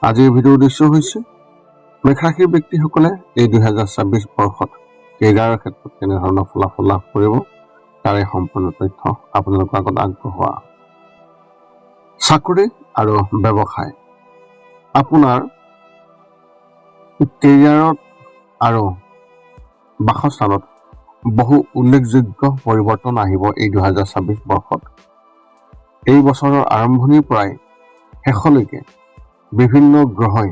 আজিৰ ভিডিঅ'ৰ উদ্দেশ্য হৈছে মেষ ৰাশিৰ ব্যক্তিসকলে এই 2024 বৰ্ষত কেৰিয়াৰৰ ক্ষেত্ৰত কেনেধৰণৰ ফলাফল লাভ কৰিব তাৰে সম্পূৰ্ণ তথ্য আপোনালোকৰ আগত আগবঢ়োৱা। চাকৰি আৰু ব্যৱসায়, আপোনাৰ কেৰিয়াৰত আৰু বাসস্থানত বহু উল্লেখযোগ্য পৰিৱৰ্তন আহিব এই 2024 বৰ্ষত। এই বছৰৰ আৰম্ভণিৰ পৰাই শেষলৈকে বিভিন্ন গ্ৰহই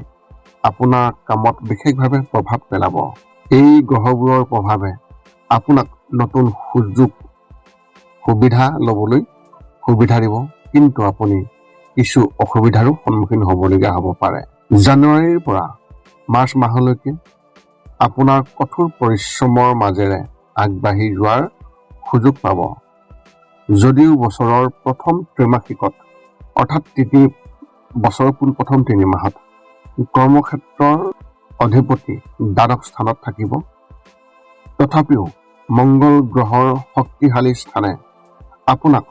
আপোনাৰ কামত বিশেষভাৱে প্ৰভাৱ পেলাব। এই গ্ৰহবোৰৰ প্ৰভাৱে আপোনাক নতুন সুবিধা ল'বলৈ সুবিধা দিব, কিন্তু আপুনি কিছু অসুবিধাৰো সন্মুখীন হ'বলগীয়া হ'ব পাৰে। জানুৱাৰীৰ পৰা মাৰ্চ মাহলৈকে আপোনাৰ কঠোৰ পৰিশ্ৰমৰ মাজেৰে আগবাঢ়ি যোৱাৰ সুযোগ পাব। যদিও বছৰৰ প্ৰথম ত্ৰৈমাসিকত অৰ্থাৎ বছৰৰ প্ৰথম 3 মাহত কৰ্মক্ষেত্ৰৰ অধিপতি দ্বাদশ স্থানত থাকিব, তথাপিও মংগল গ্ৰহৰ শক্তিশালী স্থানে আপোনাক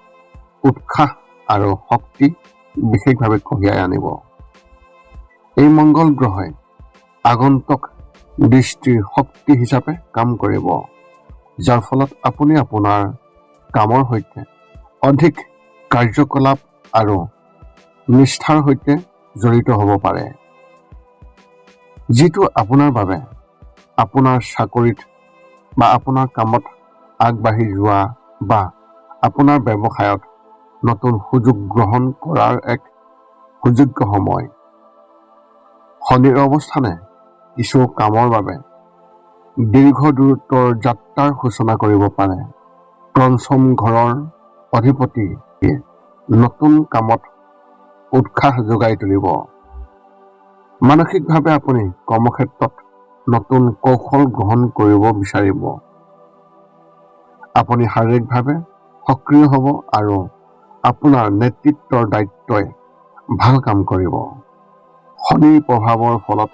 উৎসাহ আৰু শক্তি বিশেষভাৱে কঢ়িয়াই আনিব। এই মংগল গ্ৰহই আগন্তুক দৃষ্টিৰ শক্তি হিচাপে কাম কৰিব, যাৰ ফলত আপুনি আপোনাৰ কামৰ সৈতে অধিক কাৰ্যকলাপ আৰু নিষ্ঠাৰ সৈতে জড়িত হ'ব পাৰে, যিটো আপোনাৰ বাবে আপোনাৰ চাকৰিত বা আপোনাৰ কামত আগবাঢ়ি যোৱা বা আপোনাৰ ব্যৱসায়ত নতুন সুযোগ গ্ৰহণ কৰাৰ এক সুযোগ্য সময়। শনিৰ অৱস্থানে কিছু কামৰ বাবে দীৰ্ঘ দূৰত্বৰ যাত্ৰাৰ সূচনা কৰিব পাৰে। পঞ্চম ঘৰৰ অধিপতিয়ে নতুন কামত উৎসাহ যোগাই তুলিব। মানসিকভাৱে আপুনি কৰ্মক্ষেত্ৰত নতুন কৌশল গ্ৰহণ কৰিব বিচাৰিব। আপুনি শাৰীৰিকভাৱে সক্ৰিয় হ'ব আৰু আপোনাৰ নেতৃত্বৰ দায়িত্বই ভাল কাম কৰিব। শনিৰ প্ৰভাৱৰ ফলত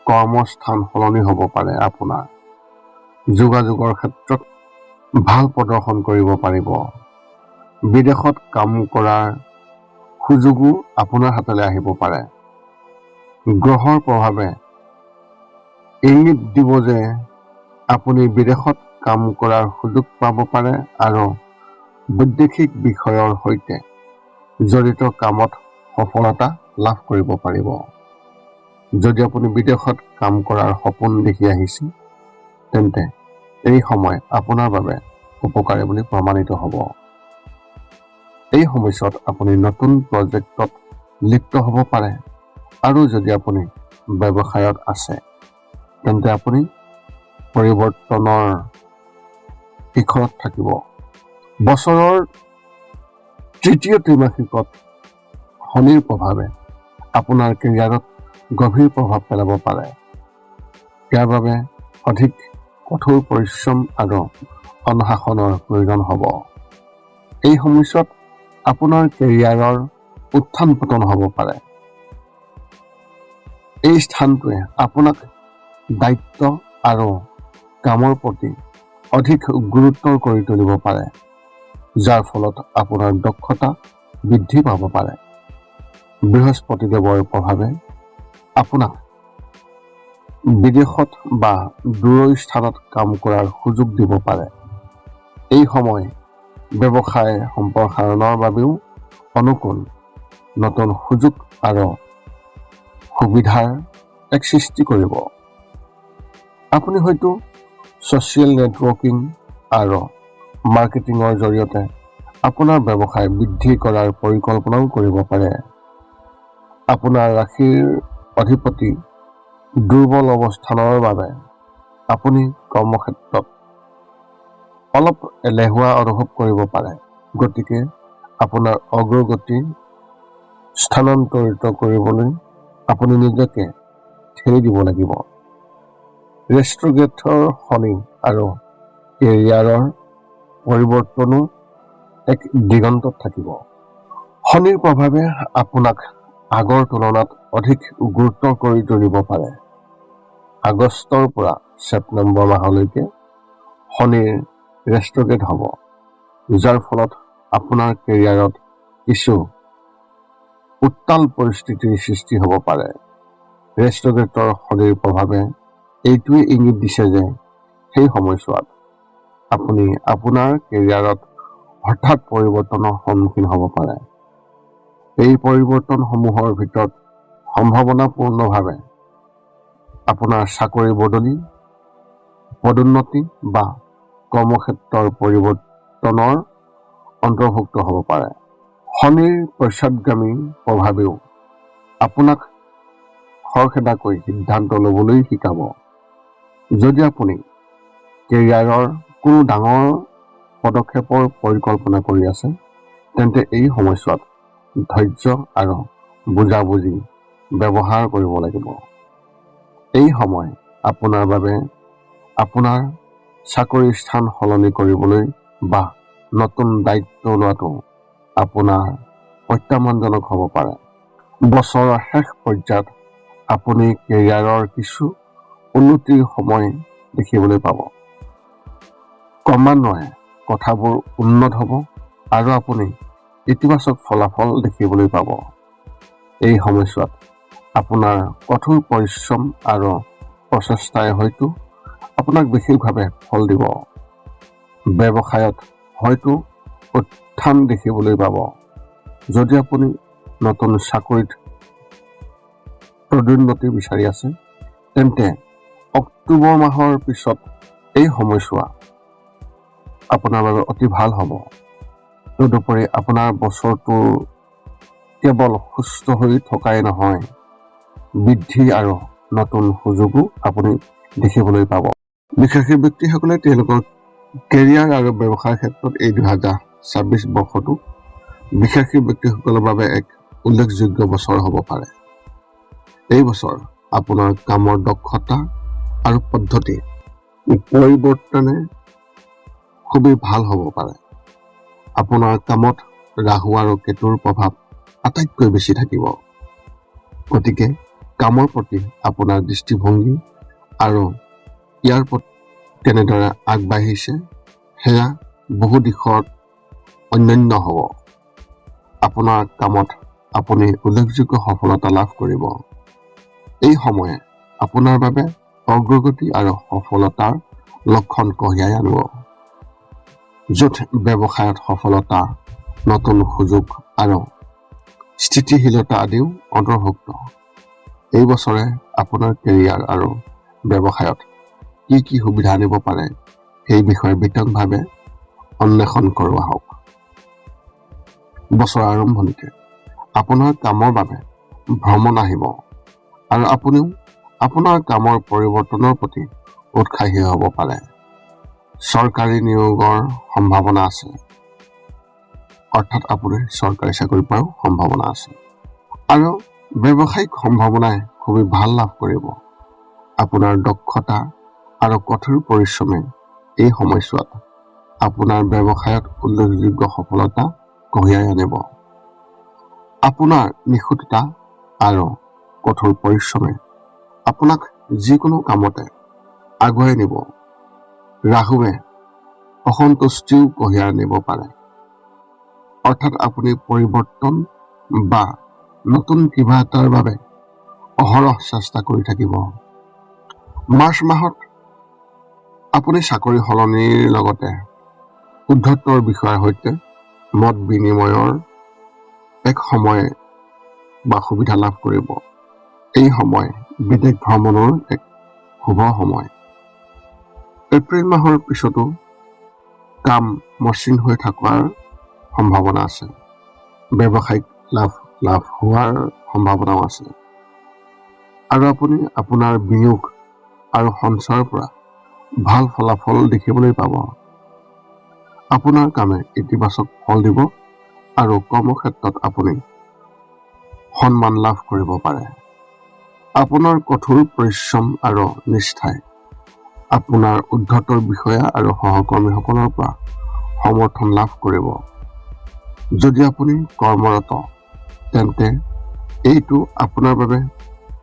কৰ্মস্থান সলনি হ'ব পাৰে। আপোনাৰ যোগাযোগৰ ক্ষেত্ৰত ভাল প্ৰদৰ্শন কৰিব পাৰিব। বিদেশত কাম কৰাৰ সুযোগো আপোনাৰ হাতলৈ আহিব পাৰে। গ্ৰহৰ প্ৰভাৱে ইংগিত দিব যে আপুনি বিদেশত কাম কৰাৰ সুযোগ পাব পাৰে আৰু বৈদেশিক বিষয়ৰ সৈতে জড়িত কামত সফলতা লাভ কৰিব পাৰিব। যদি আপুনি বিদেশত কাম কৰাৰ সপোন দেখি আহিছে, তেন্তে এই সময় আপোনাৰ বাবে উপকাৰী বুলি প্ৰমাণিত হ'ব। এই সময়ছোৱাত আপুনি নতুন প্ৰজেক্টত লিপ্ত হ'ব পাৰে, আৰু যদি আপুনি ব্যৱসায়ত আছে, তেন্তে আপুনি পৰিৱৰ্তনৰ শিখৰত থাকিব। বছৰৰ তৃতীয় ত্ৰৈমাসিকত শনিৰ প্ৰভাৱে আপোনাৰ কেৰিয়াৰত গভীৰ প্ৰভাৱ পেলাব পাৰে। ইয়াৰ বাবে অধিক কঠোৰ পৰিশ্ৰম আৰু অনুশাসনৰ প্ৰয়োজন হ'ব। এই সময়ছোৱাত আপোনাৰ কেৰিয়াৰৰ উত্থান পতন হ'ব পাৰে। এই স্থানটোৱে আপোনাক দায়িত্ব আৰু কামৰ প্ৰতি অধিক গুৰুত্বৰ কৰি তুলিব পাৰে, যাৰ ফলত আপোনাৰ দক্ষতা বৃদ্ধি পাব পাৰে। বৃহস্পতিদেৱৰ প্ৰভাৱে আপোনাক বিদেশত বা দূৰৰ স্থানত কাম কৰাৰ সুযোগ দিব পাৰে। এই সময় ব্যৱসায় সম্প্ৰসাৰণৰ বাবেও অনুকূল। নতুন সুযোগ আৰু সুবিধাৰ এক সৃষ্টি কৰিব। আপুনি হয়তো ছ'চিয়েল নেটৱৰ্কিং আৰু মাৰ্কেটিঙৰ জৰিয়তে আপোনাৰ ব্যৱসায় বৃদ্ধি কৰাৰ পৰিকল্পনাও কৰিব পাৰে। আপোনাৰ ৰাশিৰ অধিপতি দুৰ্বল অৱস্থানৰ বাবে আপুনি কৰ্মক্ষেত্ৰত অলপ এলেহুৱা অনুভৱ কৰিব পাৰে। গতিকে আপোনাৰ অগ্ৰগতি স্থানান্তৰিত কৰিবলৈ আপুনি নিজকে ঠেলি দিব লাগিব। ৰেষ্ট্ৰগেটৰ শনি আৰু কেৰিয়াৰৰ পৰিৱৰ্তনো এক দিগন্তত থাকিব। শনিৰ প্ৰভাৱে আপোনাক আগৰ তুলনাত অধিক গুৰুত্ব কৰি তুলিব পাৰে। আগষ্টৰ পৰা ছেপ্টেম্বৰ মাহলৈকে শনিৰ ৰেষ্ট্ৰগেট হ'ব, যাৰ ফলত আপোনাৰ কেৰিয়াৰত কিছু উত্তাল পৰিস্থিতিৰ সৃষ্টি হ'ব পাৰে। ৰেষ্ট্ৰগেটৰ শনিৰ প্ৰভাৱে এইটোৱে ইংগিত দিছে যে সেই সময়ছোৱাত আপুনি আপোনাৰ কেৰিয়াৰত হঠাৎ পৰিৱৰ্তনৰ সন্মুখীন হ'ব পাৰে। এই পৰিৱৰ্তনসমূহৰ ভিতৰত সম্ভাৱনাপূৰ্ণভাৱে আপোনাৰ চাকৰি বদলি, পদোন্নতি বা কৰ্মক্ষেত্ৰৰ পৰিৱৰ্তনৰ অন্তৰ্ভুক্ত হ'ব পাৰে। শনিৰ পশ্চাদগামী প্ৰভাৱেও আপোনাক খৰখেদাকৈ সিদ্ধান্ত ল'বলৈ শিকাব। যদি আপুনি কেৰিয়াৰৰ কোনো ডাঙৰ পদক্ষেপৰ পৰিকল্পনা কৰি আছে, তেন্তে এই সময়ছোৱাত ধৈৰ্য আৰু বুজাবুজি ব্যৱহাৰ কৰিব লাগিব। এই সময় আপোনাৰ বাবে আপোনাৰ চাকৰিৰ স্থান সলনি কৰিবলৈ বা নতুন দায়িত্ব লোৱাটো আপোনাৰ প্ৰত্যাহ্বানজনক হ'ব পাৰে। বছৰৰ শেষ পৰ্যায়ত আপুনি কেৰিয়াৰৰ কিছু উন্নতিৰ সময় দেখিবলৈ পাব। ক্ৰমান্বয়ে কথাবোৰ উন্নত হ'ব আৰু আপুনি ইতিবাচক ফলাফল দেখিবলৈ পাব। এই সময়ছোৱাত আপোনাৰ কঠোৰ পৰিশ্ৰম আৰু প্ৰচেষ্টাই হয়তো আপোনাক বিশেষভাৱে ফল দিব। ব্যৱসায়ত হয়তো উত্থান দেখিবলৈ পাব। যদি আপুনি নতুন চাকৰিত পদোন্নতি বিচাৰি আছে, তেন্তে অক্টোবৰ মাহৰ পিছত এই সময়ছোৱা আপোনাৰ বাবে অতি ভাল হ'ব। তদুপৰি আপোনাৰ বছৰটো কেৱল সুস্থ হৈ থকাই নহয়, বৃদ্ধি আৰু নতুন সুযোগো আপুনি দেখিবলৈ পাব। বিশ্বাসী ব্যক্তিসকলে তেওঁলোকৰ কেৰিয়াৰ আৰু ব্যৱসায়ৰ ক্ষেত্ৰত এই 2026 বৰ্ষটো বিশ্বাসী ব্যক্তিসকলৰ বাবে এক উল্লেখযোগ্য বছৰ হ'ব পাৰে। এই বছৰ আপোনাৰ কামৰ দক্ষতা আৰু পদ্ধতি পৰিৱৰ্তনে খুবেই ভাল হ'ব পাৰে। আপোনাৰ কামত ৰাহু আৰু কেতুৰ প্ৰভাৱ আটাইতকৈ বেছি থাকিব। গতিকে কামৰ প্ৰতি আপোনাৰ দৃষ্টিভংগী আৰু ইয়াৰ প্ৰতি কেনেদৰে আগবাঢ়িছে সেয়া বহু দিশত অন্যান্য হ'ব। আপোনাৰ কামত আপুনি উল্লেখযোগ্য সফলতা লাভ কৰিব। এই সময়ে আপোনাৰ বাবে অগ্ৰগতি আৰু সফলতাৰ লক্ষণ কঢ়িয়াই আনিব, য'ত ব্যৱসায়ত সফলতা, নতুন সুযোগ আৰু স্থিতিশীলতা আদিও অন্তৰ্ভুক্ত। এই বছৰে আপোনাৰ কেৰিয়াৰ আৰু ব্যৱসায়ত কি সুবিধা আনিব পাৰে সেই বিষয়ে বিতংভাৱে অন্বেষণ কৰোঁ আহক। বছৰৰ আৰম্ভণিতে আপোনাৰ কামৰ বাবে ভ্ৰমণ আহিব আৰু আপুনিও আপোনাৰ কামৰ পৰিৱৰ্তনৰ প্ৰতি উৎসাহী হ'ব পাৰে। চৰকাৰী নিয়োগৰ সম্ভাৱনা আছে, অৰ্থাৎ আপুনি চৰকাৰী চাকৰি পোৱাৰ সম্ভাৱনা আছে আৰু ব্যৱসায়িক সম্ভাৱনাই খুবেই ভাল লাভ কৰিব। আপোনাৰ দক্ষতা আৰু কঠোৰ পৰিশ্ৰমে এই সময়ছোৱাত আপোনাৰ ব্যৱসায়ত উল্লেখযোগ্য সফলতা কঢ়িয়াই আনিব। আপোনাৰ নিখুঁততা আৰু কঠোৰ পৰিশ্ৰমে আপোনাক যিকোনো কামতে আগুৱাই নিব। ৰাহুৱে অসন্তুষ্টিও কঢ়িয়াই আনিব পাৰে, অৰ্থাৎ আপুনি পৰিৱৰ্তন বা নতুন কিবা এটাৰ বাবে অহৰহ চেষ্টা কৰি থাকিব। মাৰ্চ মাহত আপুনি চাকৰি সলনিৰ লগতে উদ্ধতৰ বিষয়াৰ সৈতে মত বিনিময়ৰ এক সময় বা সুবিধা লাভ কৰিব। এই সময় বিদেশ ভ্ৰমণৰ এক শুভ সময়। এপ্ৰিল মাহৰ পিছতো কাম মসৃণ হৈ থকাৰ সম্ভাৱনা আছে। ব্যৱসায়িক লাভ হোৱাৰ সম্ভাৱনাও আছে আৰু আপুনি আপোনাৰ বিনিয়োগ আৰু সঞ্চয়ৰ পৰা ভাল ফলাফল দেখিবলৈ পাব। আপোনাৰ কামে ইতিবাচক ফল দিব আৰু কৰ্মক্ষেত্ৰত আপুনি সন্মান লাভ কৰিব পাৰে। আপোনাৰ কঠোৰ পৰিশ্ৰম আৰু নিষ্ঠাই আপোনাৰ উদ্ধতৰ বিষয়া আৰু সহকৰ্মীসকলৰ পৰা সমৰ্থন লাভ কৰিব। যদি আপুনি কৰ্মৰত, তেন্তে এইটো আপোনাৰ বাবে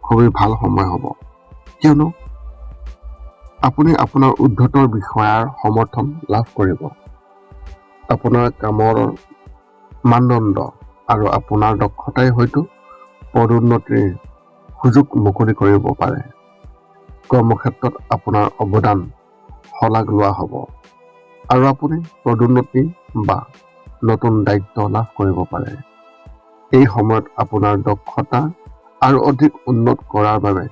খুবেই ভাল সময় হ'ব, কিয়নো আপুনি আপোনাৰ উদ্ধতৰ বিষয়াৰ সমৰ্থন লাভ কৰিব। আপোনাৰ কামৰ মানদণ্ড আৰু আপোনাৰ দক্ষতাই হয়তো পদোন্নতিৰ সুযোগ মুকলি কৰিব পাৰে। কৰ্মক্ষেত্ৰত আপোনাৰ অৱদান শলাগ লোৱা হ'ব আৰু আপুনি পদোন্নতি বা নতুন দায়িত্ব লাভ কৰিব পাৰে। এই সময়ত আপোনাৰ দক্ষতা আৰু অধিক উন্নত কৰাৰ বাবে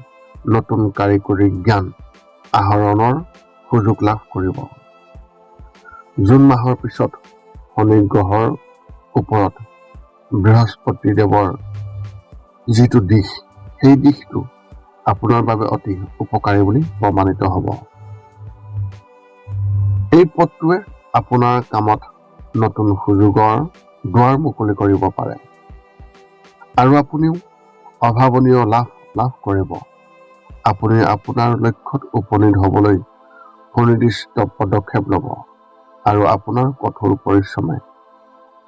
নতুন কাৰিকৰী জ্ঞান আহৰণৰ সুযোগ লাভ কৰিব। জুন মাহৰ পিছত শনি গ্ৰহৰ ওপৰত বৃহস্পতি দেৱৰ যিটো দিশ, সেই দিশটো আপোনাৰ বাবে অতি উপকাৰী বুলি প্ৰমাণিত হ'ব। এই পথটোৱে আপোনাৰ কামত নতুন সুযোগৰ দুৱাৰ মুকলি কৰিব পাৰে আৰু আপুনিও অভাৱনীয় লাভ কৰিব। আপুনি আপোনাৰ লক্ষ্যত উপনীত হ'বলৈ সুনিৰ্দিষ্ট পদক্ষেপ ল'ব আৰু আপোনাৰ কঠোৰ পৰিশ্ৰমে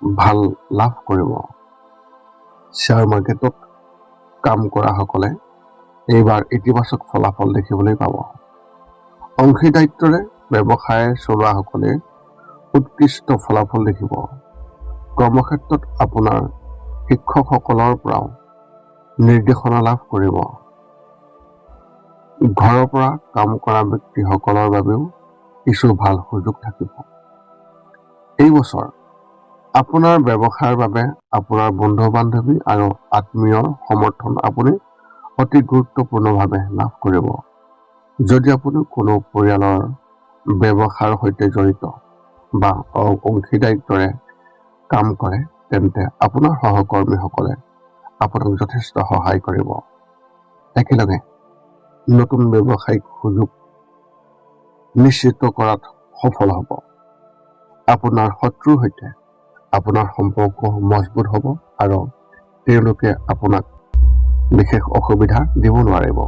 ভাল লাভ কৰিব। শ্বেয়াৰ মাৰ্কেটত কাম কৰাসকলে এইবাৰ ইতিবাচক ফলাফল দেখিবলৈ পাব। অংশীদাৰিত্বৰে ব্যৱসায় চলোৱাসকলে উৎকৃষ্ট ফলাফল দেখিব। কৰ্মক্ষেত্ৰত আপোনাৰ শিক্ষকসকলৰ পৰাও নিৰ্দেশনা লাভ কৰিব। ঘৰৰ পৰা কাম কৰা ব্যক্তিসকলৰ বাবেও কিছু ভাল সুযোগ থাকিব। এই বছৰ আপোনাৰ ব্যৱসায়ৰ বাবে আপোনাৰ বন্ধু-বান্ধৱী আৰু আত্মীয়ৰ সমৰ্থন আপুনি অতি গুৰুত্বপূৰ্ণভাৱে লাভ কৰিব। যদি আপুনি কোনো পৰিয়ালৰ ব্যৱসায়ৰ সৈতে জড়িত বা অংশীদাৰিত্বৰে কাম কৰে, তেন্তে আপোনাৰ সহকৰ্মীসকলে আপোনাক যথেষ্ট সহায় কৰিব। একেলগে নতুন ব্যৱসায়িক সুযোগ নিশ্চিত কৰাত সফল হ'ব। আপোনাৰ শত্ৰুৰ সৈতে আপোনাৰ সম্পৰ্ক মজবুত হ'ব আৰু তেওঁলোকে আপোনাক বিশেষ অসুবিধা দিব নোৱাৰিব।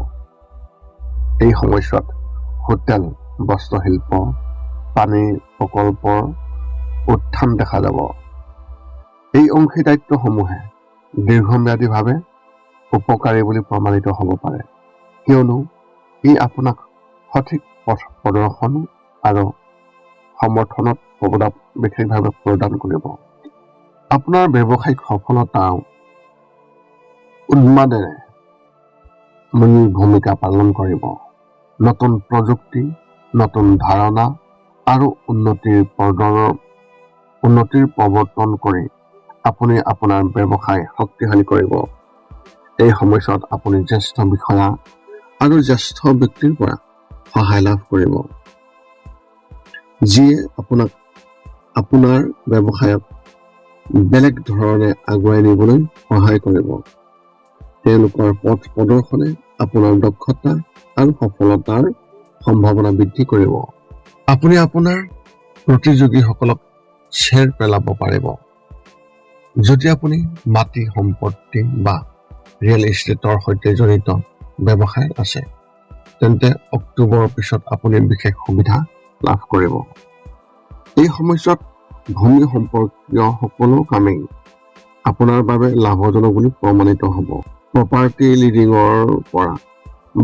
এই সময়ছোৱাত হোটেল, বস্ত্ৰশিল্প, পানী প্ৰকল্পৰ উত্থান দেখা যাব। এই অংশীদাৰিত্বসমূহে দীৰ্ঘম্যাদীভাৱে উপকাৰী বুলি প্ৰমাণিত হ'ব পাৰে, কিয়নো ই আপোনাক সঠিক পথ প্ৰদৰ্শন আৰু সমৰ্থনত বিশেষভাৱে প্ৰদান কৰিব। আপোনাৰ ব্যৱসায়িক সফলতা উন্মাদেৰে মূল ভূমিকা পালন কৰিব। নতুন প্ৰযুক্তি, নতুন ধাৰণা আৰু উন্নতিৰ প্ৰৱৰ্তন কৰি আপুনি আপোনাৰ ব্যৱসায় শক্তিশালী কৰিব। এই সময়ছোৱাত আপুনি জ্যেষ্ঠ বিষয়া আৰু জ্যেষ্ঠ ব্যক্তিৰ পৰা সহায় লাভ কৰিব, যিয়ে আপোনাক আপোনাৰ ব্যৱসায়ক বেলেগ ধৰণে আগুৱাই নিবলৈ সহায় কৰিব। তেওঁলোকৰ পথ প্ৰদৰ্শনে আপোনাৰ দক্ষতা আৰু সফলতাৰ সম্ভাৱনা বৃদ্ধি কৰিব। আপুনি আপোনাৰ প্ৰতিযোগীসকলক চেৰ পেলাব পাৰিব। যদি আপুনি মাটি সম্পত্তি বা ৰিয়েল এষ্টেটৰ সৈতে জড়িত ব্যৱসায় আছে, তেন্তে অক্টোবৰৰ পিছত আপুনি বিশেষ সুবিধা লাভ কৰিব। এই সময়ছোৱাত ভূমি সম্পৰ্কীয় সকলো কামেই আপোনাৰ বাবে লাভজনক বুলি প্ৰমাণিত হ'ব। প্ৰপাৰ্টি লিডিঙৰ পৰা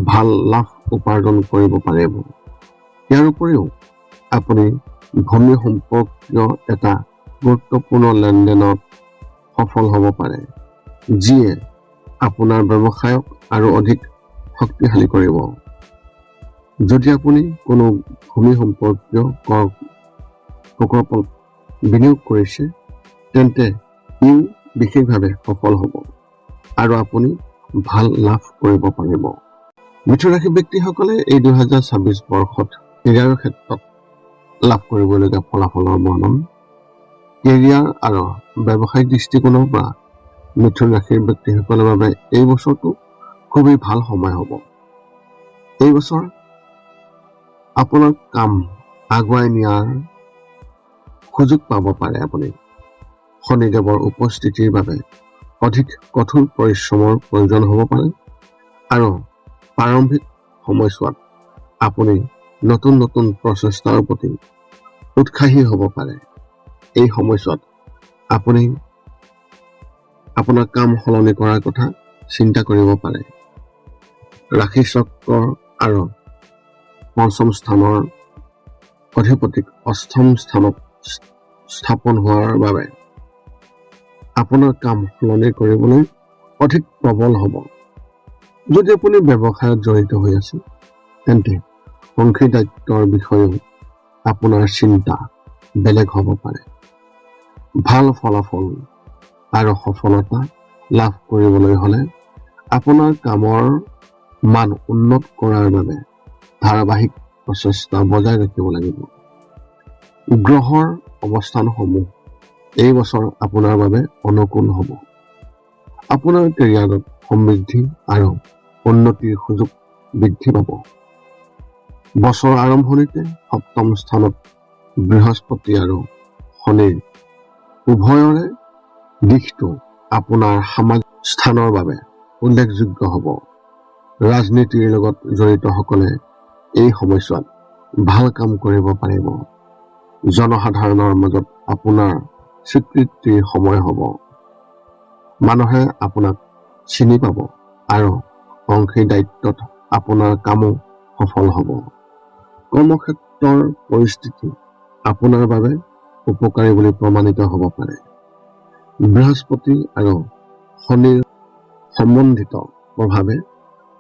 ভাল লাভ উপাৰ্জন কৰিব পাৰিব। ইয়াৰ উপৰিও আপুনি ভূমি সম্পৰ্কীয় এটা গুৰুত্বপূৰ্ণ লেনদেনত সফল হ'ব পাৰে, যিয়ে আপোনাৰ ব্যৱসায়ক আৰু অধিক শক্তিশালী কৰিব। যদি আপুনি কোনো ভূমি সম্পৰ্কীয় প্ৰকল্পত বিনিয়োগ কৰিছে, তেন্তে ইও বিশেষভাৱে সফল হ'ব আৰু আপুনি ভাল লাভ কৰিব পাৰিব। মিথুন ৰাশি ব্যক্তিসকলে এই 2026 বৰ্ষত কেৰিয়াৰৰ ক্ষেত্ৰত লাভ কৰিবলগীয়া ফলাফলৰ বৰ্ণন। কেৰিয়াৰ আৰু ব্যৱসায়িক দৃষ্টিকোণৰ পৰা মিথুন ৰাশিৰ ব্যক্তিসকলৰ বাবে এই বছৰটো খুবেই ভাল সময় হ'ব। এই বছৰ আপোনাৰ কাম আগুৱাই নিয়াৰ সুযোগ পাব পাৰে। আপুনি শনিদেৱৰ উপস্থিতিৰ বাবে অধিক কঠোৰ পৰিশ্ৰমৰ প্ৰয়োজন হ'ব পাৰে আৰু প্ৰাৰম্ভিক সময়ছোৱাত আপুনি নতুন নতুন প্ৰচেষ্টাৰ প্ৰতি উৎসাহী হ'ব পাৰে। এই সময়ছোৱাত আপুনি আপোনাৰ কাম সলনি কৰাৰ কথা চিন্তা কৰিব পাৰে। ৰাশি চক্ৰ আৰু পঞ্চম স্থানৰ অধিপতিক অষ্টম স্থানত স্থাপন হোৱাৰ বাবে আপোনাৰ কাম সলনি কৰিবলৈ অধিক প্ৰবল হ'ব। যদি আপুনি ব্যৱসায়ত জড়িত হৈ আছে, তেন্তে অংশীদাৰিত্বৰ বিষয়েও আপোনাৰ চিন্তা বেলেগ হ'ব পাৰে। ভাল ফলাফল আৰু সফলতা লাভ কৰিবলৈ হ'লে আপোনাৰ কামৰ মান উন্নত কৰাৰ বাবে ধাৰাবাহিক প্ৰচেষ্টা বজাই ৰাখিব লাগিব। গ্ৰহৰ অৱস্থানসমূহ এই বছৰ আপোনাৰ বাবে অনুকূল হ'ব। আপোনাৰ কেৰিয়াৰত সমৃদ্ধি আৰু উন্নতিৰ সুযোগ বৃদ্ধি পাব। বছৰ আৰম্ভণিতে সপ্তম স্থানত বৃহস্পতি আৰু শনিৰ উভয়ৰে দিশটো আপোনাৰ সামাজিক স্থানৰ বাবে উল্লেখযোগ্য হ'ব। ৰাজনীতিৰ লগত জড়িতসকলে এই সময়ছোৱাত ভাল কাম কৰিব পাৰিব। জনসাধাৰণৰ মাজত আপোনাৰ স্বীকৃতিৰ সময় হ'ব। মানুহে আপোনাক চিনি পাব আৰু অংশীদাৰিত্বত আপোনাৰ কামো সফল হ'ব। কৰ্মক্ষেত্ৰৰ পৰিস্থিতি আপোনাৰ বাবে উপকাৰী বুলি প্ৰমাণিত হ'ব পাৰে। বৃহস্পতি আৰু শনিৰ সম্বন্ধিত প্ৰভাৱে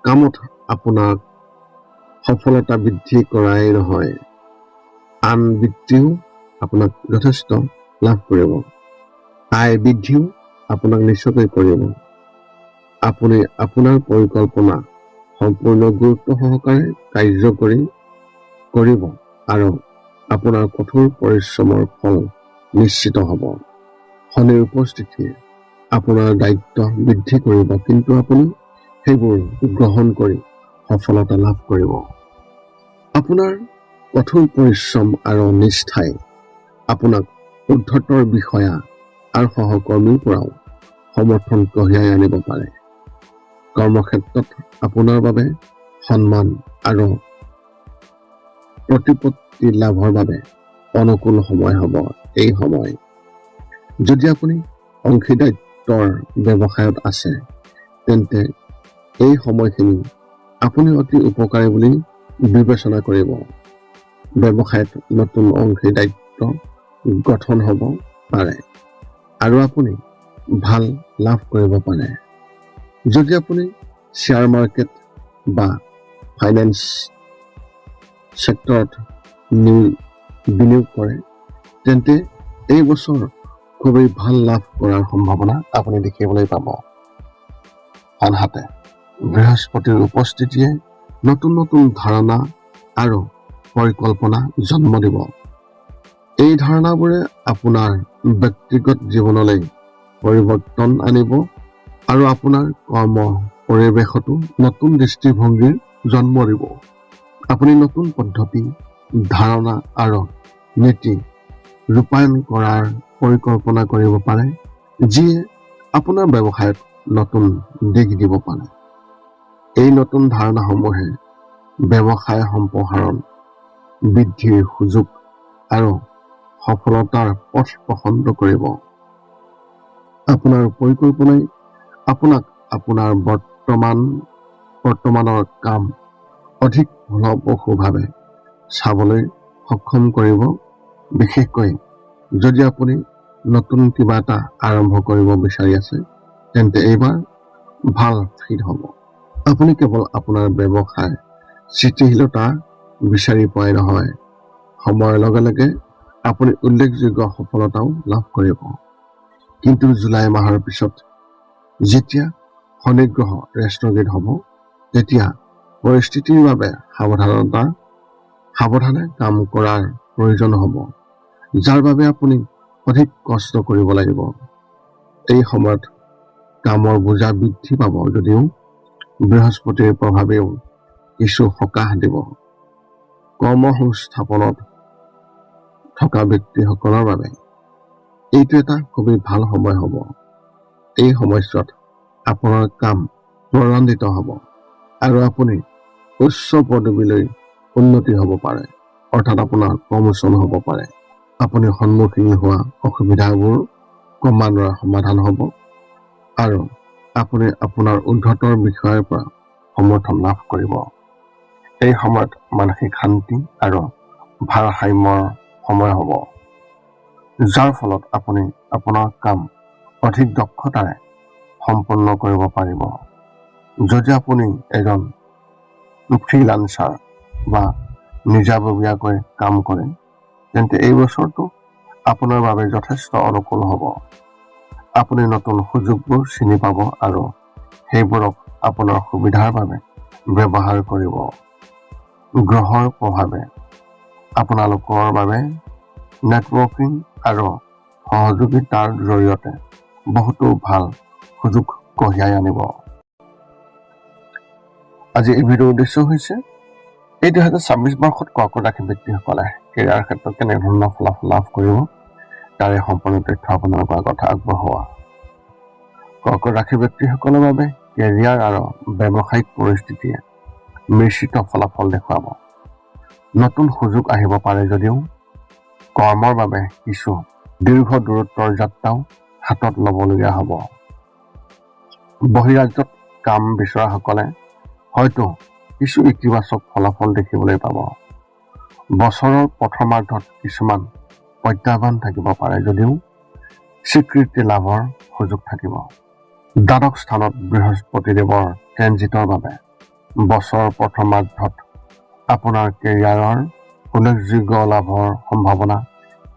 কামত আপোনাক সফলতা বৃদ্ধি কৰাই নহয়, আন বৃত্তিও আপোনাক যথেষ্ট লাভ কৰিব। আয় বৃদ্ধিও আপোনাক নিশ্চয়কৈ কৰিব। আপুনি আপোনাৰ পৰিকল্পনা সম্পূৰ্ণ গুৰুত্ব সহকাৰে কাৰ্যকৰী কৰিব আৰু আপোনাৰ কঠোৰ পৰিশ্ৰমৰ ফল নিশ্চিত হ'ব। শনিৰ উপস্থিতিয়ে আপোনাৰ দায়িত্ব বৃদ্ধি কৰিব, কিন্তু আপুনি সেইবোৰ গ্ৰহণ কৰি সফলতা লাভ কৰিব। আপোনাৰ কঠোৰ পৰিশ্ৰম আৰু নিষ্ঠাই আপোনাক ঊৰ্ধ্বতৰ বিষয়া আৰু সহকৰ্মীৰ পৰাও সমৰ্থন কঢ়িয়াই আনিব পাৰে। কৰ্মক্ষেত্ৰত আপোনাৰ বাবে সন্মান আৰু প্ৰতিপত্তি লাভৰ বাবে অনুকূল সময় হ'ব। এই সময় যদি আপুনি অংশীদাৰিত্বৰ ব্যৱসায়ত আছে, তেন্তে এই সময়খিনি আপুনি অতি উপকাৰী বুলি বিবেচনা কৰিব। ব্যৱসায়ত নতুন অংশীদাৰিত্ব গঠন হ'ব পাৰে আৰু আপুনি ভাল লাভ কৰিব পাৰে। যদি আপুনি শ্বেয়াৰ মাৰ্কেট বা ফাইনেন্স সেক্টৰত বিনিয়োগ কৰে, তেন্তে এই বছৰ খুবেই ভাল লাভ কৰাৰ সম্ভাৱনা আপুনি দেখিবলৈ পাব। আনহাতে বৃহস্পতিৰ উপস্থিতিয়ে নতুন নতুন ধাৰণা আৰু পৰিকল্পনা জন্ম দিব। এই ধাৰণাবোৰে আপোনাৰ ব্যক্তিগত জীৱনলৈ পৰিৱৰ্তন আনিব আৰু আপোনাৰ কৰ্ম পৰিৱেশতো নতুন দৃষ্টিভংগীৰ জন্ম দিব। আপুনি নতুন পদ্ধতি, ধাৰণা আৰু নীতি ৰূপায়ণ কৰাৰ পৰিকল্পনা কৰিব পাৰে, যিয়ে আপোনাৰ ব্যৱসায়ত নতুন দিশ দিব পাৰে। এই নতুন ধাৰণাসমূহে ব্যৱসায় সম্প্ৰসাৰণ, বৃদ্ধিৰ সুযোগ আৰু সফলতাৰ পথ প্ৰশস্ত কৰিব। আপোনাৰ পৰিকল্পনাই আপোনাক আপোনাৰ বৰ্তমানৰ কাম অধিক ফলপ্ৰসূভাৱে চাবলৈ সক্ষম কৰিব। বিশেষকৈ যদি আপুনি নতুন কিবা এটা আৰম্ভ কৰিব বিচাৰি আছে, তেন্তে এইবাৰ ভাল ফিট হ'ব। আপুনি কেৱল আপোনাৰ ব্যৱসায় স্থিতিশীলতা বিচাৰি পোৱাই নহয়, সময়ৰ লগে লগে আপুনি উল্লেখযোগ্য সফলতাও লাভ কৰিব। কিন্তু জুলাই মাহৰ পিছত যেতিয়া শনি গ্ৰহ ৰেষ্ট্ৰগেট হ'ব, তেতিয়া পৰিস্থিতিৰ বাবে সাৱধানে কাম কৰাৰ প্ৰয়োজন হ'ব, যাৰ বাবে আপুনি অধিক কষ্ট কৰিব লাগিব। এই সময়ত কামৰ বোজা বৃদ্ধি পাব, যদিও বৃহস্পতিৰ প্ৰভাৱেও কিছু সকাহ দিব। কৰ্মসংস্থাপনত থকা ব্যক্তিসকলৰ বাবে এইটো এটা খুবেই ভাল সময় হ'ব। এই সময়ছোৱাত আপোনাৰ কাম ত্বৰান্বিত হ'ব আৰু আপুনি উচ্চ পদবীলৈ উন্নতি হ'ব পাৰে, অৰ্থাৎ আপোনাৰ প্ৰমোচন হ'ব পাৰে। আপুনি সন্মুখীন হোৱা অসুবিধাবোৰ ক্ৰমান্বয়ে সমাধান হ'ব আৰু আপুনি আপোনাৰ ঊৰ্ধ্বতৰ বিষয়ৰ পৰা সমৰ্থন লাভ কৰিব। এই সময়ত মানসিক শান্তি আৰু ভাৰসাম্যৰ সময় হ'ব, যাৰ ফলত আপুনি আপোনাৰ কাম অধিক দক্ষতাৰে সম্পন্ন কৰিব পাৰিব। যদি আপুনি এজন ফ্ৰীলান্সাৰ বা নিজাববীয়াকৈ কাম কৰে, তেন্তে এই বছৰটো আপোনাৰ বাবে যথেষ্ট অনুকূল হ'ব। আপুনি নতুন সুযোগবোৰ চিনি পাব আৰু সেইবোৰক আপোনাৰ সুবিধাৰ বাবে ব্যৱহাৰ কৰিব। গ্ৰহৰ প্ৰভাৱে আপোনালোকৰ বাবে নেটৱৰ্কিং আৰু সহযোগিতাৰ জৰিয়তে বহুতো ভাল সুযোগ কঢ়িয়াই আনিব। আজি এই ভিডিঅ'ৰ উদ্দেশ্য হৈছে এই 2026 বৰ্ষত কৰ্কট ৰাশি ব্যক্তিসকলে কেৰিয়াৰ ক্ষেত্ৰত কেনেধৰণৰ ফলাফল লাভ কৰিব তাৰে সম্পূৰ্ণ তথ্য আপোনালোকৰ আগত আগবঢ়োৱা। কৰ্কট ৰাশি ব্যক্তিসকলৰ বাবে কেৰিয়াৰ আৰু ব্যৱসায়িক পৰিস্থিতিয়ে মিশ্ৰিত ফলাফল দেখুৱাব। নতুন সুযোগ আহিব পাৰে যদিও কৰ্মৰ বাবে কিছু দীৰ্ঘ দূৰত্বৰ যাত্ৰাও হাতত ল'বলগীয়া হ'ব। বহিৰাজ্যত কাম বিচৰাসকলে হয়তো কিছু ইতিবাচক ফলাফল দেখিবলৈ পাব। বছৰৰ প্ৰথমাৰ্ধত কিছুমান প্ৰত্যাহ্বান থাকিব পাৰে যদিও স্বীকৃতি লাভৰ সুযোগ থাকিব। দ্বাদশ স্থানত বৃহস্পতিদেৱৰ ট্ৰেনজিটৰ বাবে বছৰৰ প্ৰথমাৰ্ধত আপোনাৰ কেৰিয়াৰৰ উল্লেখযোগ্য লাভৰ সম্ভাৱনা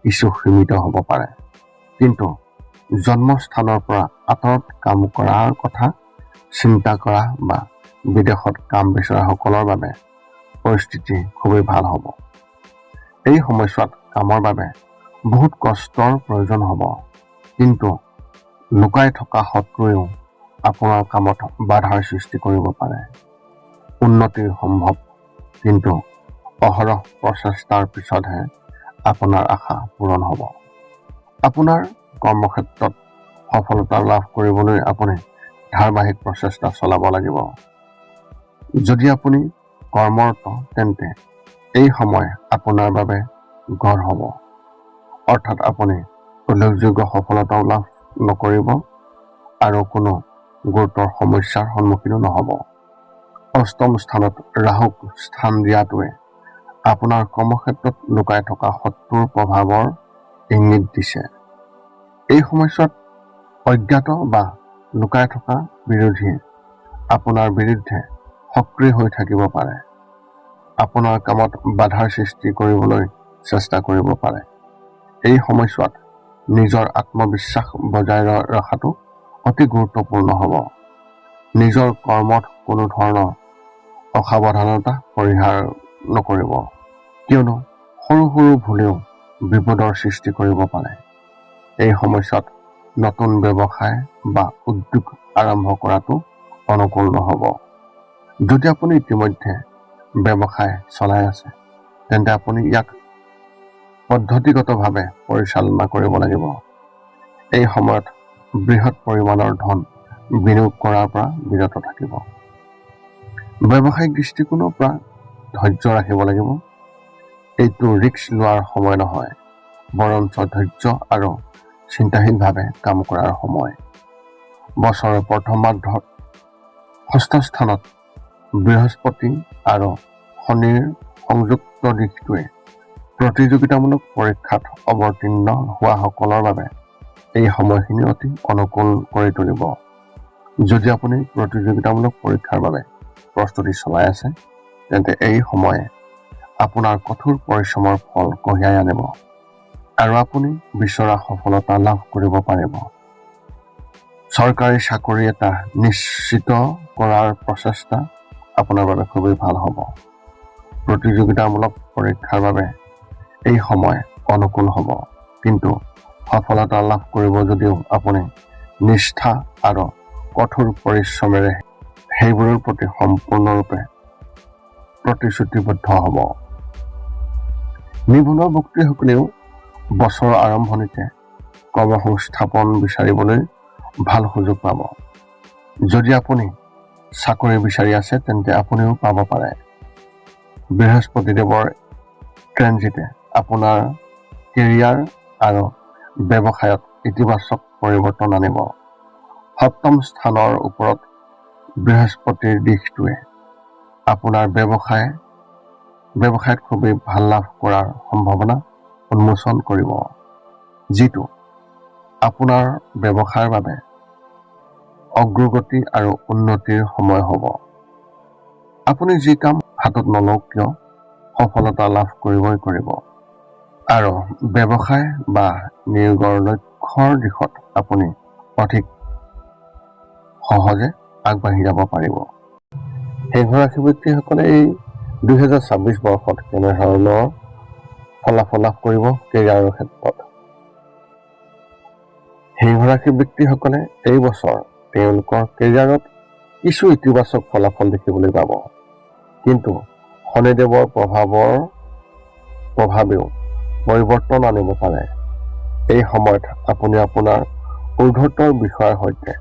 কিছু সীমিত হ'ব পাৰে, কিন্তু জন্মস্থানৰ পৰা আঁতৰত কাম কৰাৰ কথা চিন্তা কৰা বা বিদেশত কাম বিচৰাসকলৰ বাবে পৰিস্থিতি খুবেই ভাল হ'ব। এই সময়ছোৱাত কামৰ বাবে বহুত কষ্টৰ প্ৰয়োজন হ'ব, কিন্তু লুকাই থকা শত্ৰুৱেও আপোনাৰ কামত বাধাৰ সৃষ্টি কৰিব পাৰে। উন্নতিৰ সম্ভৱ, কিন্তু অহৰহ প্ৰচেষ্টাৰ পিছতহে আপোনাৰ আশা পূৰণ হ'ব। আপোনাৰ কৰ্মক্ষেত্ৰত সফলতা লাভ কৰিবলৈ আপুনি ধাৰাবাহিক প্ৰচেষ্টা চলাব লাগিব। যদি আপুনি কৰ্মৰত, তেন্তে এই সময় আপোনাৰ বাবে গঢ় হ'ব, অৰ্থাৎ আপুনি উল্লেখযোগ্য সফলতাও লাভ নকৰিব আৰু কোনো গুৰুতৰ সমস্যাৰ সন্মুখীনো নহ'ব। অষ্টম স্থানত ৰাহুক স্থান দিয়াটোৱে আপোনাৰ কৰ্মক্ষেত্ৰত লুকাই থকা শত্ৰুৰ প্ৰভাৱৰ ইংগিত দিছে। এই সময়ছোৱাত অজ্ঞাত বা লুকাই থকা বিৰোধীয়ে আপোনাৰ বিৰুদ্ধে সক্ৰিয় হৈ থাকিব পাৰে, আপোনাৰ কামত বাধাৰ সৃষ্টি কৰিবলৈ চেষ্টা কৰিব পাৰে। এই সময়ছোৱাত নিজৰ আত্মবিশ্বাস বজাই ৰখাটো অতি গুৰুত্বপূৰ্ণ হ'ব। নিজৰ কৰ্মত কোনো ধৰণৰ অসাৱধানতা পৰিহাৰ নকৰিব, কিয়নো সৰু সৰু ভুলেও বিপদৰ সৃষ্টি কৰিব পাৰে। এই সময়ছোৱাত নতুন ব্যৱসায় বা উদ্যোগ আৰম্ভ কৰাটো অনুকূল নহ'ব। যদি আপুনি ইতিমধ্যে ব্যৱসায় চলাই আছে, তেন্তে আপুনি ইয়াক পদ্ধতিগতভাৱে পৰিচালনা কৰিব লাগিব। এই সময়ত বৃহৎ পৰিমাণৰ ধন বিনিয়োগ কৰাৰ পৰা বিৰত থাকিব। ব্যৱসায়িক দৃষ্টিকোণৰ পৰা ধৈৰ্য ৰাখিব লাগিব। এইটো ৰিস্ক লোৱাৰ সময় নহয়, বৰঞ্চ ধৈৰ্য আৰু চিন্তাশীলভাৱে কাম কৰাৰ সময়। বছৰৰ প্ৰথমাৰ্ধত ষষ্ঠ স্থানত বৃহস্পতি আৰু শনিৰ সংযুক্ত দিশটোৱে প্ৰতিযোগিতামূলক পৰীক্ষাত অৱতীৰ্ণ হোৱাসকলৰ বাবে এই সময়খিনি অতি অনুকূল কৰি তুলিব। যদি আপুনি প্ৰতিযোগিতামূলক পৰীক্ষাৰ বাবে প্ৰস্তুতি চলাই আছে, তেন্তে এই সময়ে আপোনাৰ কঠোৰ পৰিশ্ৰমৰ ফল কঢ়িয়াই আনিব আৰু আপুনি বিচৰা সফলতা লাভ কৰিব পাৰিব। চৰকাৰী চাকৰি এটা নিশ্চিত কৰাৰ প্ৰচেষ্টা আপোনাৰ বাবে খুবেই ভাল হ'ব। প্ৰতিযোগিতামূলক পৰীক্ষাৰ বাবে এই সময় অনুকূল হ'ব, কিন্তু সফলতা লাভ কৰিব যদিও আপুনি নিষ্ঠা আৰু কঠোৰ পৰিশ্ৰমেৰে সেইবোৰৰ প্ৰতি সম্পূৰ্ণৰূপে প্ৰতিশ্ৰুতিবদ্ধ হ'ব। নিবনুৱা ব্যক্তিসকলেও বছৰৰ আৰম্ভণিতে কৰ্মসংস্থাপন বিচাৰিবলৈ ভাল সুযোগ পাব। যদি আপুনি চাকৰি বিচাৰি আছে, তেন্তে আপুনিও পাব পাৰে। বৃহস্পতিদেৱৰ ট্ৰেনজিটে আপোনাৰ কেৰিয়াৰ আৰু ব্যৱসায়ত ইতিবাচক পৰিৱৰ্তন আনিব। সপ্তম স্থানৰ ওপৰত বৃহস্পতিৰ দিশটোৱে আপোনাৰ ব্যৱসায়ত খুবেই ভাল লাভ কৰাৰ সম্ভাৱনা উন্মোচন কৰিব, যিটো আপোনাৰ ব্যৱসায়ৰ বাবে অগ্ৰগতি আৰু উন্নতিৰ সময় হ'ব। আপুনি যি কাম হাতত নলওক কিয় সফলতা লাভ কৰিবই কৰিব আৰু ব্যৱসায় বা নিয়োগৰ লক্ষ্যৰ দিশত আপুনি অধিক সহজে আগবাঢ়ি যাব পাৰিব। সিংহ ৰাশি ব্যক্তিসকলে এই 2026 বৰ্ষত কেনেধৰণৰ ফলাফল লাভ কৰিব কেৰিয়াৰৰ ক্ষেত্ৰত? সিংহ ৰাশি ব্যক্তিসকলে এই বছৰ তেওঁলোকৰ কেৰিয়াৰত কিছু ইতিবাচক ফলাফল দেখিবলৈ পাব, কিন্তু শনিদেৱৰ প্ৰভাৱেও পৰিৱৰ্তন আনিব পাৰে। এই সময়ত আপুনি আপোনাৰ ঊৰ্ধ্বতৰ বিষয়াৰ সৈতে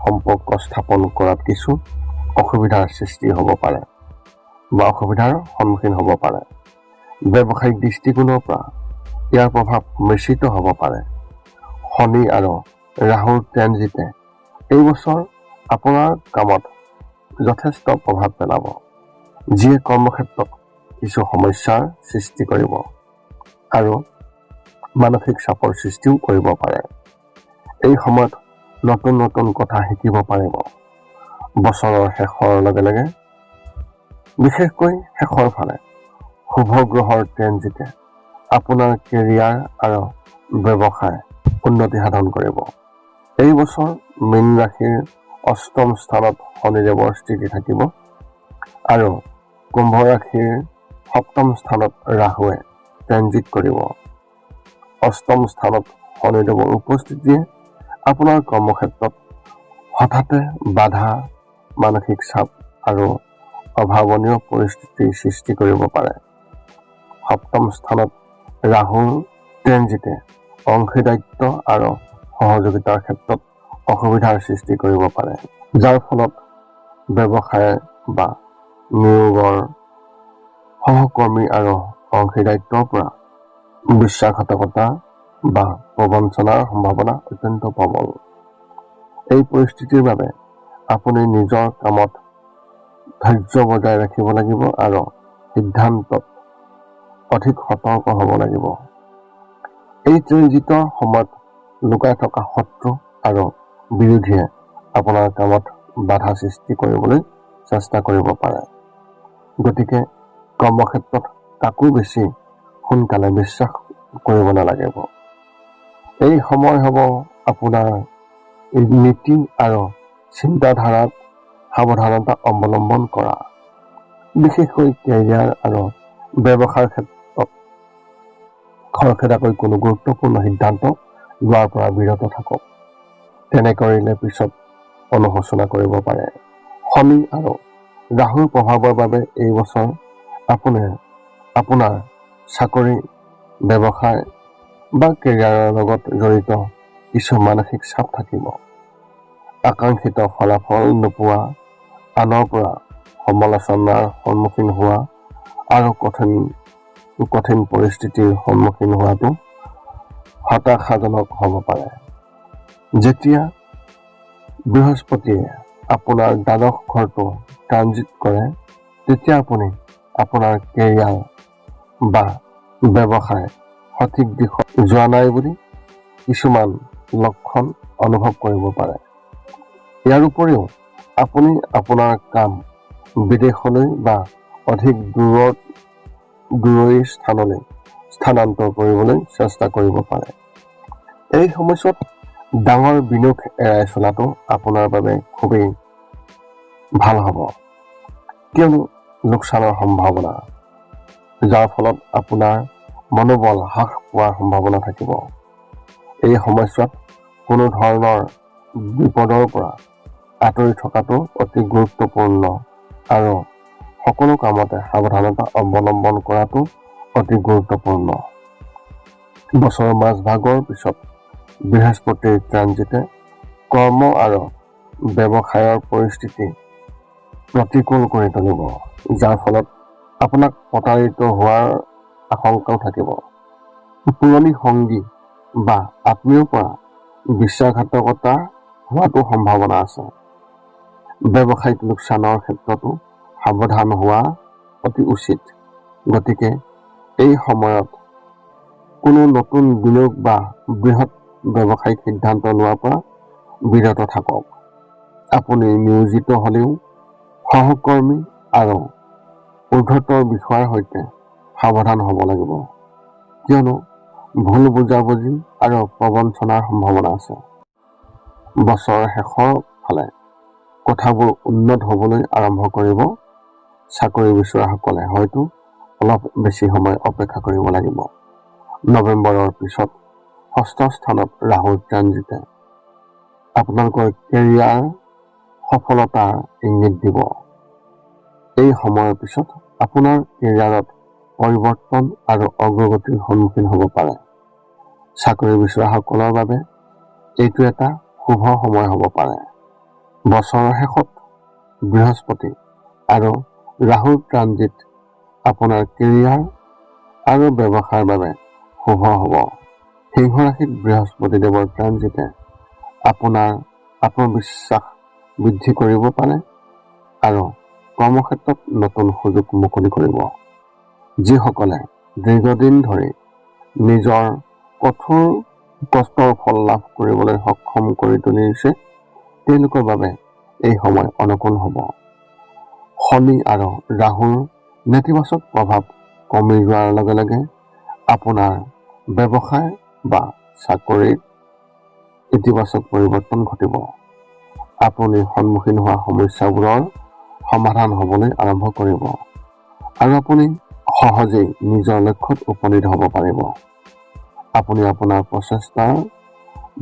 সম্পৰ্ক স্থাপন কৰাত কিছু অসুবিধাৰ সৃষ্টি হ'ব পাৰে বা অসুবিধাৰ সন্মুখীন হ'ব পাৰে। ব্যৱসায়িক দৃষ্টিকোণৰ পৰা ইয়াৰ প্ৰভাৱ মিশ্ৰিত হ'ব পাৰে। শনি আৰু ৰাহুৰ ট্ৰেনজিটে এই বছৰ আপোনাৰ কামত যথেষ্ট প্ৰভাৱ পেলাব, যিয়ে কৰ্মক্ষেত্ৰত কিছু সমস্যাৰ সৃষ্টি কৰিব আৰু মানসিক চাপৰ সৃষ্টিও কৰিব পাৰে। এই সময়ত নতুন নতুন কথা শিকিব পাৰিব। বছৰৰ শেষৰ লগে লগে, বিশেষকৈ শেষৰ ফালে শুভ গ্ৰহৰ ট্ৰেনজিটে আপোনাৰ কেৰিয়াৰ আৰু ব্যৱসায় উন্নতি সাধন কৰিব। এই বছৰ মীন ৰাশিৰ অষ্টম স্থানত শনিদেৱৰ স্থিতি থাকিব আৰু কুম্ভ ৰাশিৰ সপ্তম স্থানত ৰাহুৱে ট্ৰেনজিট কৰিব। অষ্টম স্থানত শনিদেৱৰ উপস্থিতিয়ে আপোনাৰ কৰ্মক্ষেত্ৰত হঠাতে বাধা, মানসিক চাপ আৰু অভাৱনীয় পৰিস্থিতিৰ সৃষ্টি কৰিব পাৰে। সপ্তম স্থানত ৰাহুৰ ট্ৰেনজিটে অংশীদাৰিত্ব আৰু সহযোগিতাৰ ক্ষেত্ৰত অসুবিধাৰ সৃষ্টি কৰিব পাৰে, যাৰ ফলত ব্যৱসায় বা নিয়োগৰ সহকৰ্মী আৰু অংশীদাৰিত্বৰ পৰা বিশ্বাসঘাতকতা বা প্ৰবঞ্চনাৰ সম্ভাৱনা অত্যন্ত প্ৰবল। এই পৰিস্থিতিৰ বাবে আপুনি নিজৰ কামত ধৈৰ্য বজাই ৰাখিব লাগিব আৰু সিদ্ধান্তত অধিক সতৰ্ক হ'ব লাগিব। এই ট্ৰেনজিটৰ সময়ত লুকাই থকা শত্ৰু আৰু বিৰোধীয়ে আপোনাৰ কামত বাধা সৃষ্টি কৰিবলৈ চেষ্টা কৰিব পাৰে। গতিকে কৰ্মক্ষেত্ৰত কাকো বেছি সোনকালে বিশ্বাস কৰিব নালাগিব। এই সময় হ'ব আপোনাৰ নীতি আৰু চিন্তাধাৰাত সাৱধানতা অৱলম্বন কৰা, বিশেষকৈ কেৰিয়াৰ আৰু ব্যৱসায়ৰ ক্ষেত্ৰত খৰখেদাকৈ কোনো গুৰুত্বপূৰ্ণ সিদ্ধান্ত লোৱাৰ পৰা বিৰত থাকক। তেনে কৰিলে পিছত অনুশোচনা কৰিব পাৰে। শনি আৰু ৰাহুৰ প্ৰভাৱৰ বাবে এই বছৰ আপুনি আপোনাৰ চাকৰি, ব্যৱসায় বা কেৰিয়াৰৰ লগত জড়িত কিছু মানসিক চাপ থাকিব। আকাংক্ষিত ফলাফল নোপোৱা, আনৰ পৰা সমালোচনাৰ সন্মুখীন হোৱা আৰু কঠিন পৰিস্থিতিৰ সন্মুখীন হোৱাটো হতাশাজনক হ'ব পাৰে। যেতিয়া বৃহস্পতিয়ে আপোনাৰ দ্বাদশ ঘৰটো ট্ৰানজিট কৰে, তেতিয়া আপুনি আপোনাৰ কেৰিয়াৰ বা ব্যৱসায় সঠিক দিশত যোৱা নাই বুলি কিছুমান লক্ষণ অনুভৱ কৰিব পাৰে। ইয়াৰ উপৰিও আপুনি আপোনাৰ কাম বিদেশলৈ বা অধিক দূৰৈৰ স্থানলৈ স্থানান্তৰ কৰিবলৈ চেষ্টা কৰিব পাৰে। এই সময়ছোৱাত ডাঙৰ বিনিয়োগ এৰাই চলাটো আপোনাৰ বাবে খুবেই ভাল হ'ব, কিয়নো লোকচানৰ সম্ভাৱনা, যাৰ ফলত আপোনাৰ মনোবল হ্ৰাস পোৱাৰ সম্ভাৱনা থাকিব। এই সময়ছোৱাত কোনো ধৰণৰ বিপদৰ পৰা আঁতৰি থকাটো অতি গুৰুত্বপূৰ্ণ আৰু সকলো কামতে সাৱধানতা অৱলম্বন কৰাটো অতি গুৰুত্বপূৰ্ণ। বছৰৰ মাজভাগৰ পিছত বৃহস্পতিৰ ট্ৰানজিটে কৰ্ম আৰু ব্যৱসায়ৰ পৰিস্থিতি প্ৰতিকূল কৰি তুলিব, যাৰ ফলত আপোনাক প্ৰতাৰিত হোৱাৰ আশংকাও থাকিব। পুৰণি সংগী বা আত্মীয়ৰ পৰা বিশ্বাসঘাতকতা হোৱাটো সম্ভাৱনা আছে। ব্যৱসায়িক লোকচানৰ ক্ষেত্ৰতো সাৱধান হোৱা অতি উচিত। গতিকে এই সময়ত কোনো নতুন বিনিয়োগ বা বৃহৎ ব্যৱসায়িক সিদ্ধান্ত লোৱাৰ পৰা বিৰত থাকক। আপুনি নিয়োজিত হ'লেও সহকৰ্মী আৰু ঊৰ্ধ্বতৰ বিষয়াৰ সৈতে সাৱধান হ'ব লাগিব, কিয়নো ভুল বুজাবুজি আৰু প্ৰবঞ্চনাৰ সম্ভাৱনা আছে। বছৰৰ শেষৰ ফালে কথাবোৰ উন্নত হ'বলৈ আৰম্ভ কৰিব। চাকৰি বিচৰাসকলে হয়তো অলপ বেছি সময় অপেক্ষা কৰিব লাগিব। নৱেম্বৰৰ পিছত ষষ্ঠ স্থানত ৰাহুৰ ট্ৰানজিটে আপোনালোকৰ কেৰিয়াৰ সফলতাৰ ইংগিত দিব। এই সময়ৰ পিছত আপোনাৰ কেৰিয়াৰত পৰিৱৰ্তন আৰু অগ্ৰগতিৰ সন্মুখীন হ'ব পাৰে। চাকৰি বিচৰাসকলৰ বাবে এইটো এটা শুভ সময় হ'ব পাৰে। বছৰৰ শেষত বৃহস্পতি আৰু ৰাহুৰ ট্ৰানজিট আপোনাৰ কেৰিয়াৰ আৰু ব্যৱসায়ৰ বাবে শুভ হ'ব। সিংহ ৰাশিত বৃহস্পতি দেৱৰ ট্ৰানজিটে আপোনাৰ আত্মবিশ্বাস বৃদ্ধি কৰিব পাৰে আৰু কৰ্মক্ষেত্ৰত নতুন সুযোগ মুকলি কৰিব। যিসকলে দীৰ্ঘদিন ধৰি নিজৰ কঠোৰ কষ্টৰ ফল লাভ কৰিবলৈ সক্ষম কৰি তুলিছে, তেওঁলোকৰ বাবে এই সময় অনুকূল হ'ব। শনি আৰু ৰাহুৰ নেতিবাচক প্ৰভাৱ কমি যোৱাৰ লগে লগে আপোনাৰ ব্যৱসায় বা চাকৰিত ইতিবাচক পৰিৱৰ্তন ঘটিব। আপুনি সন্মুখীন হোৱা সমস্যাবোৰৰ সমাধান হ'বলৈ আৰম্ভ কৰিব আৰু আপুনি সহজেই নিজৰ লক্ষ্যত উপনীত হ'ব পাৰিব। আপুনি আপোনাৰ প্ৰচেষ্টাৰ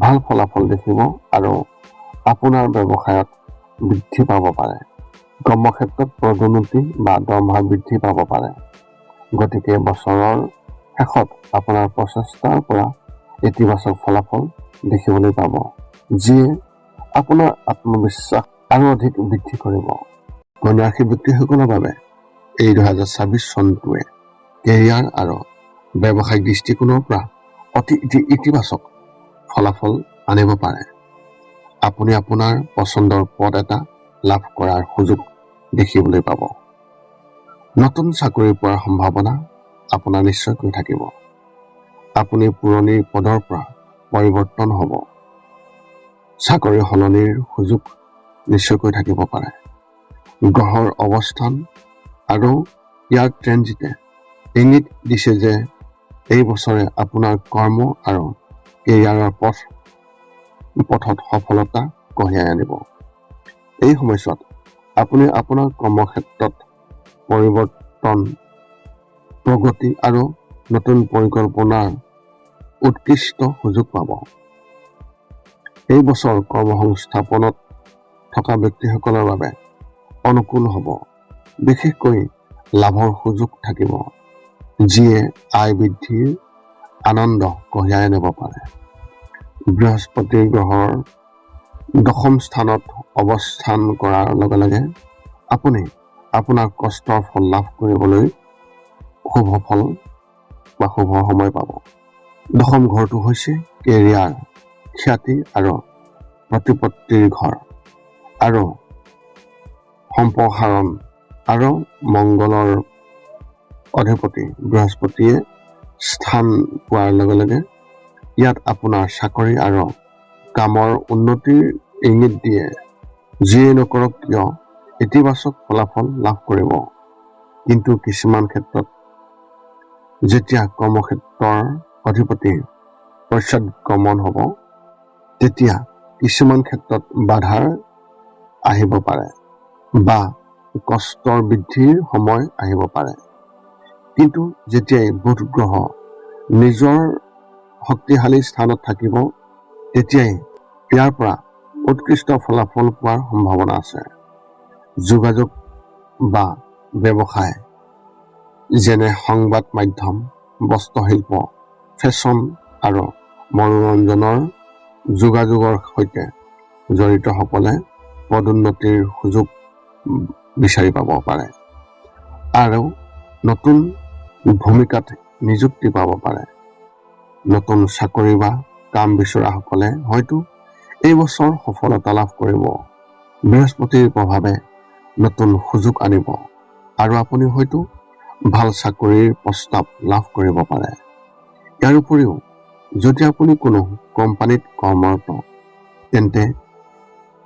ভাল ফলাফল দেখিব আৰু আপোনাৰ ব্যৱসায়ত বৃদ্ধি পাব পাৰে। কৰ্মক্ষেত্ৰত পদোন্নতি বা দৰমহা বৃদ্ধি পাব পাৰে। গতিকে বছৰৰ শেষত আপোনাৰ প্ৰচেষ্টাৰ পৰা ইতিবাচক ফলাফল দেখিবলৈ পাব, যিয়ে আপোনাৰ আত্মবিশ্বাস আৰু অধিক বৃদ্ধি কৰিব। কন্যা ৰাশিৰ ব্যক্তিসকলৰ বাবে এই 2024 চনটোৱে কেৰিয়াৰ আৰু ব্যৱসায়িক দৃষ্টিকোণৰ পৰা অতি ইতিবাচক ফলাফল আনিব পাৰে। আপুনি আপোনাৰ পচন্দৰ পদ এটা লাভ কৰাৰ সুযোগ দেখিবলৈ পাব। নতুন চাকৰি পোৱাৰ সম্ভাৱনা আপোনাৰ নিশ্চয়কৈ থাকিব। আপুনি পুৰণি পদৰ পৰা পৰিৱৰ্তন হ'ব। চাকৰি সলনিৰ সুযোগ নিশ্চয়কৈ থাকিব পাৰে। গ্ৰহৰ অৱস্থান আৰু ইয়াৰ ট্ৰেনজিটে ইংগিত দিছে যে এই বছৰে আপোনাৰ কৰ্ম আৰু কেৰিয়াৰৰ পথত সফলতা কঢ়িয়াই আনিব। এই সময়ছোৱাত আপুনি আপোনাৰ কৰ্মক্ষেত্ৰত পৰিৱৰ্তন, প্ৰগতি আৰু নতুন পৰিকল্পনাৰ উৎকৃষ্ট সুযোগ পাব। এই বছৰ কৰ্মসংস্থাপনত থকা ব্যক্তিসকলৰ বাবে অনুকূল হ'ব। বিশেষকৈ লাভৰ সুযোগ থাকিব, যিয়ে আয় বৃদ্ধিৰ আনন্দ কঢ়িয়াই আনিব পাৰে। বৃহস্পতি গ্ৰহৰ দশম স্থানত অৱস্থান কৰাৰ লগে লগে আপুনি আপোনাৰ কষ্টৰ ফল লাভ কৰিবলৈ শুভ ফল বা শুভ সময় পাব। দশম ঘৰটো হৈছে কেৰিয়াৰ, খ্যাতি আৰু প্ৰতিপত্তিৰ ঘৰ আৰু সম্প্ৰসাৰণ আৰু মংগলৰ অধিপতি বৃহস্পতিয়ে স্থান পোৱাৰ লগে লগে ইয়াত আপোনাৰ চাকৰি আৰু কামৰ উন্নতিৰ ইংগিত দিয়ে। যিয়ে নকৰক কিয় ইতিবাচক ফলাফল লাভ কৰিব। কিন্তু কিছুমান ক্ষেত্ৰত যেতিয়া কৰ্মক্ষেত্ৰৰ অধিপতি পশ্চাদগমন হ'ব, তেতিয়া কিছুমান ক্ষেত্ৰত বাধাৰ আহিব পাৰে বা কষ্টৰ বৃদ্ধিৰ সময় আহিব পাৰে। কিন্তু যেতিয়াই বুধ গ্ৰহ নিজৰ শক্তিশালী স্থানত থাকিব, তেতিয়াই ইয়াৰ পৰা উৎকৃষ্ট ফলাফল পোৱাৰ সম্ভাৱনা আছে। যোগাযোগ বা ব্যৱসায় যেনে সংবাদ মাধ্যম, বস্ত্ৰশিল্প, ফেশ্বন আৰু মনোৰঞ্জনৰ যোগাযোগৰ সৈতে জড়িতসকলে পদোন্নতিৰ সুযোগ বিচাৰি পাব পাৰে আৰু নতুন ভূমিকাত নিযুক্তি পাব পাৰে। নতুন চাকৰি বা কাম বিচৰাসকলে হয়তো এই বছৰ সফলতা লাভ কৰিব। বৃহস্পতিৰ প্ৰভাৱে নতুন সুযোগ আনিব আৰু আপুনি হয়তো ভাল চাকৰিৰ প্ৰস্তাৱ লাভ কৰিব পাৰে। ইয়াৰ উপৰিও যদি আপুনি কোনো কোম্পানীত কৰ্মৰত, তেন্তে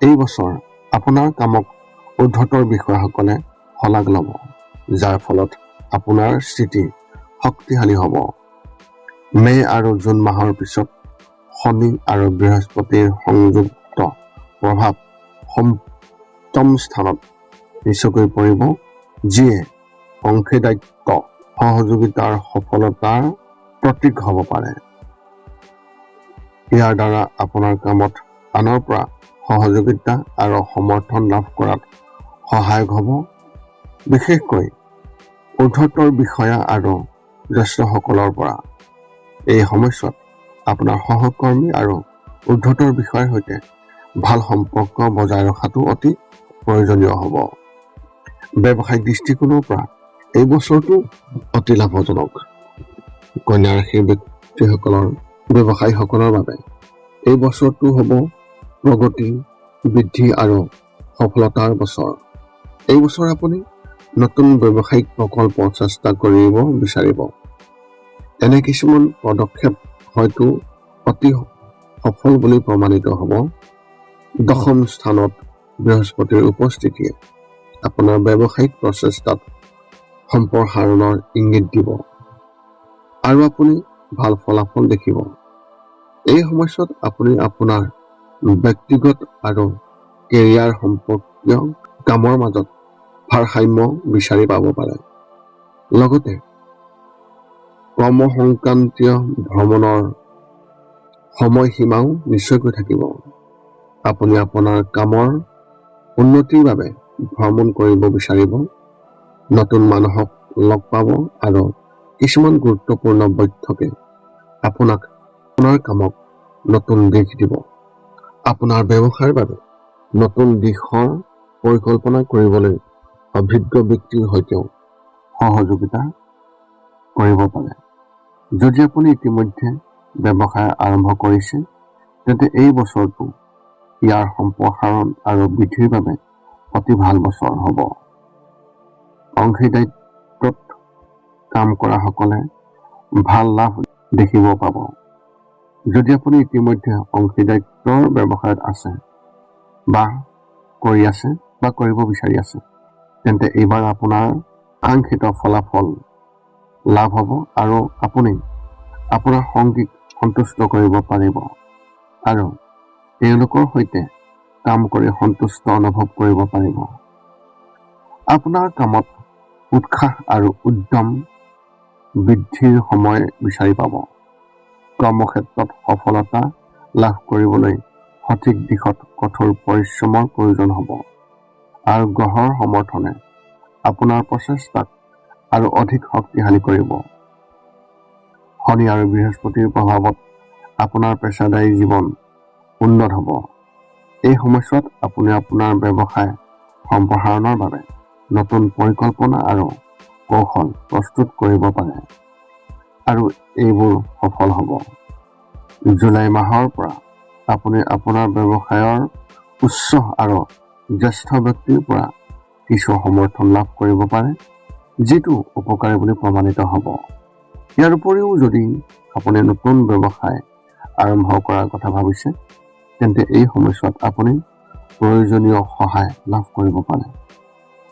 এই বছৰ আপোনাৰ কামক ঊৰ্ধ্বতৰ বিষয়াসকলে শলাগ ল'ব, যাৰ ফলত আপোনাৰ স্থিতি শক্তিশালী হ'ব। মে' আৰু জুন মাহৰ পিছত শনি আৰু বৃহস্পতিৰ সংযুক্ত প্ৰভাৱ সপ্তম স্থানত নিশ্চয়কৈ পৰিব, যিয়ে অংশীদাৰিত্ব সহযোগিতাৰ সফলতাৰ প্ৰতীক হ'ব পাৰে। ইয়াৰ দ্বাৰা আপোনাৰ কামত আনৰ পৰা সহযোগিতা আৰু সমৰ্থন লাভ কৰাত সহায়ক হ'ব। বিশেষকৈ ঊৰ্ধ্বতৰ বিষয়া আৰু জ্যেষ্ঠসকলৰ পৰা। এই সময়ছোৱাত আপোনাৰ সহকৰ্মী আৰু ঊৰ্ধ্বতৰ বিষয়াৰ সৈতে ভাল সম্পৰ্ক বজাই ৰখাটো অতি প্ৰয়োজনীয় হ'ব। ব্যৱসায়িক দৃষ্টিকোণৰ পৰা এই বছৰটো অতি লাভজনক। কন্যা ৰাশিৰ ব্যক্তিসকলৰ ব্যৱসায়ীসকলৰ বাবে এই বছৰটো হ'ব প্ৰগতি, বৃদ্ধি আৰু সফলতাৰ বছৰ। এই বছৰ আপুনি নতুন ব্যৱসায়িক প্ৰকল্প চেষ্টা কৰিব বিচাৰিব। এনে কিছুমান পদক্ষেপ হয়তো অতি সফল বুলি প্ৰমাণিত হ'ব। দশম স্থানত বৃহস্পতিৰ উপস্থিতিয়ে আপোনাৰ ব্যৱসায়িক প্ৰচেষ্টাত সম্প্ৰসাৰণৰ ইংগিত দিব আৰু আপুনি ভাল ফলাফল দেখিব। এই সময়ছোৱাত আপুনি আপোনাৰ ব্যক্তিগত আৰু কেৰিয়াৰ সম্পৰ্কীয় কামৰ মাজত ভাৰসাম্য বিচাৰি পাব পাৰে। লগতে কৰ্মসংক্ৰান্তীয় ভ্ৰমণৰ সময়সীমাও নিশ্চয়কৈ থাকিব। আপুনি আপোনাৰ কামৰ উন্নতিৰ বাবে ভ্ৰমণ কৰিব বিচাৰিব, নতুন মানুহক লগ পাব আৰু কিছুমান গুৰুত্বপূৰ্ণ বৈঠকে আপোনাক আপোনাৰ কামক নতুন দিশ দিব। আপোনাৰ ব্যৱসায়ৰ বাবে নতুন দিশৰ পৰিকল্পনা কৰিবলৈ অভিজ্ঞ ব্যক্তিৰ সৈতেও সহযোগিতা কৰিব পাৰে। যদি আপুনি ইতিমধ্যে ব্যৱসায় আৰম্ভ কৰিছে, তেন্তে এই বছৰটো ইয়াৰ সম্প্ৰসাৰণ আৰু বৃদ্ধিৰ বাবে অতি ভাল বছৰ হ'ব। অংশীদাৰিত্বত কাম কৰা সকলে ভাল লাভ দেখিব পাব। যদি আপুনি ইতিমধ্যে অংশীদাৰিত্বৰ ব্যৱসায়ত আছে বা কৰি আছে বা কৰিব বিচাৰি আছে, তেন্তে এইবাৰ আপোনাৰ আকাংক্ষিত ফলাফল লাভ হ'ব আৰু আপুনি আপোনাৰ সঙ্গীক সন্তুষ্ট কৰিব পাৰিব আৰু তেওঁলোকৰ সৈতে কাম কৰি সন্তুষ্ট অনুভৱ কৰিব পাৰিব। আপোনাৰ কামত উৎসাহ আৰু উদ্যম বৃদ্ধিৰ সময় বিচাৰি পাব। কৰ্মক্ষেত্ৰত সফলতা লাভ কৰিবলৈ সঠিক দিশত কঠোৰ পৰিশ্ৰমৰ প্ৰয়োজন হ'ব আৰু গ্ৰহৰ সমৰ্থনে আপোনাৰ প্ৰচেষ্টাক আৰু অধিক শক্তিশালী কৰিব। শনি আৰু বৃহস্পতিৰ প্ৰভাৱত আপোনাৰ পেছাদাৰী জীৱন উন্নত হ'ব। এই সময়ছোৱাত আপুনি আপোনাৰ ব্যৱসায় সম্প্ৰসাৰণৰ বাবে নতুন পৰিকল্পনা আৰু কৌশল প্ৰস্তুত কৰিব পাৰে আৰু এইবোৰ সফল হ'ব। জুলাই মাহৰ পৰা আপুনি আপোনাৰ ব্যৱসায়ৰ উচ্চ আৰু জ্যেষ্ঠ ব্যক্তিৰ পৰা কিছু সমৰ্থন লাভ কৰিব পাৰে, যিটো উপকাৰী বুলি প্ৰমাণিত হ'ব। ইয়াৰ উপৰিও যদি আপুনি নতুন ব্যৱসায় আৰম্ভ কৰাৰ কথা ভাবিছে, তেন্তে এই সময়ছোৱাত আপুনি প্ৰয়োজনীয় সহায় লাভ কৰিব পাৰে।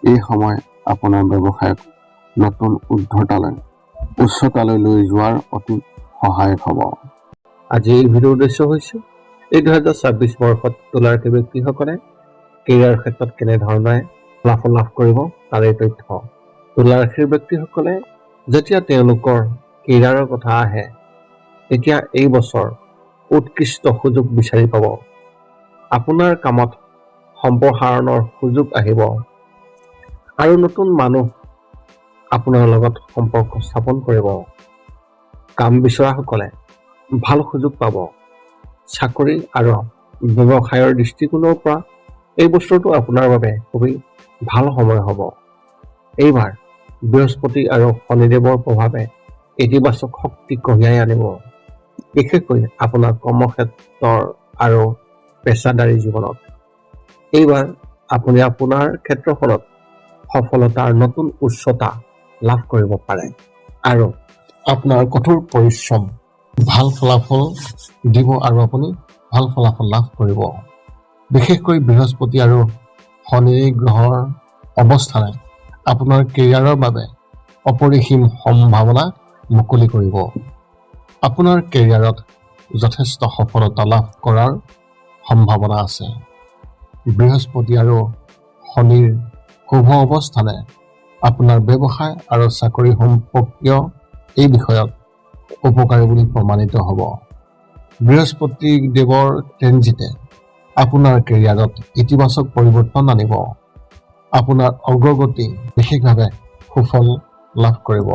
এই সময় আপোনাৰ ব্যৱসায়ক নতুন উচ্চতালৈ লৈ যোৱাৰ অতি সহায়ক হ'ব। আজি এই ভিডিঅ'ৰ উদ্দেশ্য হৈছে এই 2026 বৰ্ষত তুলা ৰাশিৰ ব্যক্তিসকলে কেৰিয়াৰ ক্ষেত্ৰত কেনেধৰণে ফলাফল লাভ কৰিব তাৰে তথ্য। তুলা ৰাশিৰ ব্যক্তিসকলে যেতিয়া তেওঁলোকৰ কেৰিয়াৰৰ কথা আহে, তেতিয়া এই বছৰ উৎকৃষ্ট সুযোগ বিচাৰি পাব। আপোনাৰ কামত সম্প্ৰসাৰণৰ সুযোগ আহিব আৰু নতুন মানুহ আপোনাৰ লগত সম্পৰ্ক স্থাপন কৰিব। কাম বিচৰাসকলে ভাল সুযোগ পাব। চাকৰি আৰু ব্যৱসায়ৰ দৃষ্টিকোণৰ পৰা এই বছৰটো আপোনাৰ বাবে খুবেই ভাল সময় হ'ব। এইবাৰ বৃহস্পতি আৰু শনিদেৱৰ প্ৰভাৱে ইতিবাচক শক্তি কঢ়িয়াই আনিব, বিশেষকৈ আপোনাৰ কৰ্মক্ষেত্ৰৰ আৰু পেছাদাৰী জীৱনত। এইবাৰ আপুনি আপোনাৰ ক্ষেত্ৰখনত সফলতাৰ নতুন উচ্চতা লাভ কৰিব পাৰে আৰু আপোনাৰ কঠোৰ পৰিশ্ৰম ভাল ফলাফল দিব আৰু আপুনি ভাল ফলাফল লাভ কৰিব। বিশেষকৈ বৃহস্পতি আৰু শনি গ্ৰহৰ অৱস্থানে আপোনাৰ কেৰিয়াৰৰ বাবে অপৰিসীম সম্ভাৱনা মুকলি কৰিব। আপোনাৰ কেৰিয়াৰত যথেষ্ট সফলতা লাভ কৰাৰ সম্ভাৱনা আছে। বৃহস্পতি আৰু শনিৰ শুভ অৱস্থানে আপোনাৰ ব্যৱসায় আৰু চাকৰি সম্পৰ্কীয় এই বিষয়ত উপকাৰী বুলি প্ৰমাণিত হ'ব। বৃহস্পতি দেৱৰ ট্ৰেনজিটে আপোনাৰ কেৰিয়াৰত ইতিবাচক পৰিৱৰ্তন আনিব। আপোনাৰ অগ্ৰগতি বিশেষভাৱে সুফল লাভ কৰিব।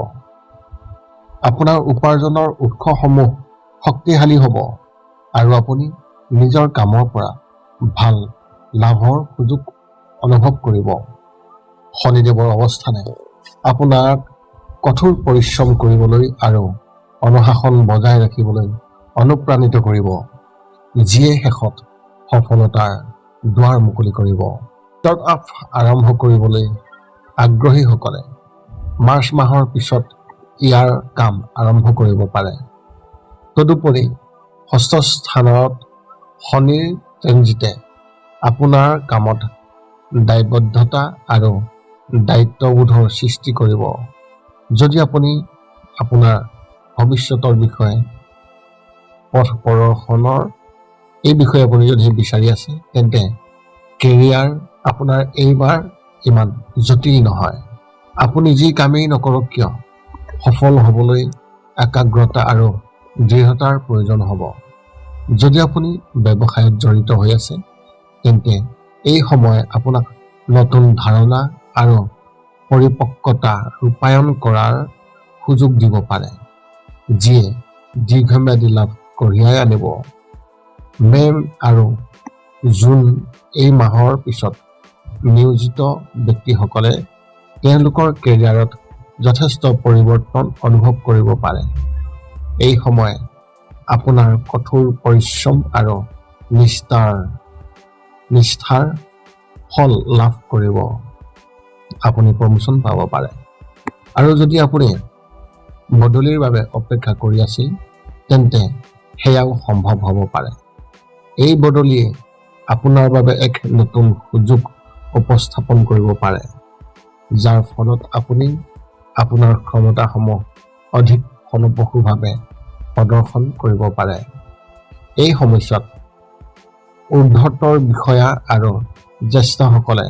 আপোনাৰ উপাৰ্জনৰ উৎসসমূহ শক্তিশালী হ'ব আৰু আপুনি নিজৰ কামৰ পৰা ভাল লাভৰ সুযোগ অনুভৱ কৰিব। শনিদেৱৰ অৱস্থানে আপোনাক কঠোৰ পৰিশ্ৰম কৰিবলৈ আৰু অনুশাসন বজাই ৰাখিবলৈ অনুপ্ৰাণিত কৰিব, যিয়ে শেষত সফলতাৰ দুৱাৰ মুকলি কৰিব। ষ্টাৰ্টআপ আৰম্ভ কৰিবলৈ আগ্ৰহীসকলে মাৰ্চ মাহৰ পিছত ইয়াৰ কাম আৰম্ভ কৰিব পাৰে। তদুপৰি ষষ্ঠ স্থানত শনিৰ ট্ৰেনজিটে আপোনাৰ কামত দায়বদ্ধতা আৰু দায়িত্ববোধৰ সৃষ্টি কৰিব। যদি আপুনি আপোনাৰ ভৱিষ্যতৰ বিষয়ে পথ প্ৰদৰ্শনৰ এই বিষয়ে আপুনি যদি বিচাৰি আছে, তেন্তে কেৰিয়াৰ আপোনাৰ এইবাৰ ইমান জটিল নহয়। আপুনি যি কামেই নকৰক কিয় সফল হ'বলৈ একাগ্ৰতা আৰু দৃঢ়তাৰ প্ৰয়োজন হ'ব। যদি আপুনি ব্যৱসায়ত জড়িত হৈ আছে, তেন্তে এই সময়ে আপোনাক নতুন ধাৰণা আৰু পৰিপক্কতা ৰূপায়ণ কৰাৰ সুযোগ দিব পাৰে, যিয়ে দীৰ্ঘম্যাদী লাভ কঢ়িয়াই আনিব। মে আৰু জুন এই মাহৰ পিছত নিয়োজিত ব্যক্তিসকলে তেওঁলোকৰ কেৰিয়াৰত যথেষ্ট পৰিৱৰ্তন অনুভৱ কৰিব পাৰে। এই সময়ে আপোনাৰ কঠোৰ পৰিশ্ৰম আৰু নিষ্ঠাৰ ফল লাভ কৰিব। আপুনি প্ৰমোচন পাব পাৰে। আৰু যদি আপুনি বদলিৰ বাবে অপেক্ষা কৰি আছিল, তেন্তে সেয়াও সম্ভৱ হ'ব পাৰে। এই বদলিয়ে আপোনাৰ বাবে এক নতুন সুযোগ উপস্থাপন কৰিব পাৰে, যাৰ ফলত আপুনি আপোনাৰ ক্ষমতাসমূহ অধিক ফলপ্ৰসূভাৱে প্ৰদৰ্শন কৰিব পাৰে। এই সময়ছোৱাত ঊৰ্ধ্বতৰ বিষয়া আৰু জ্যেষ্ঠসকলে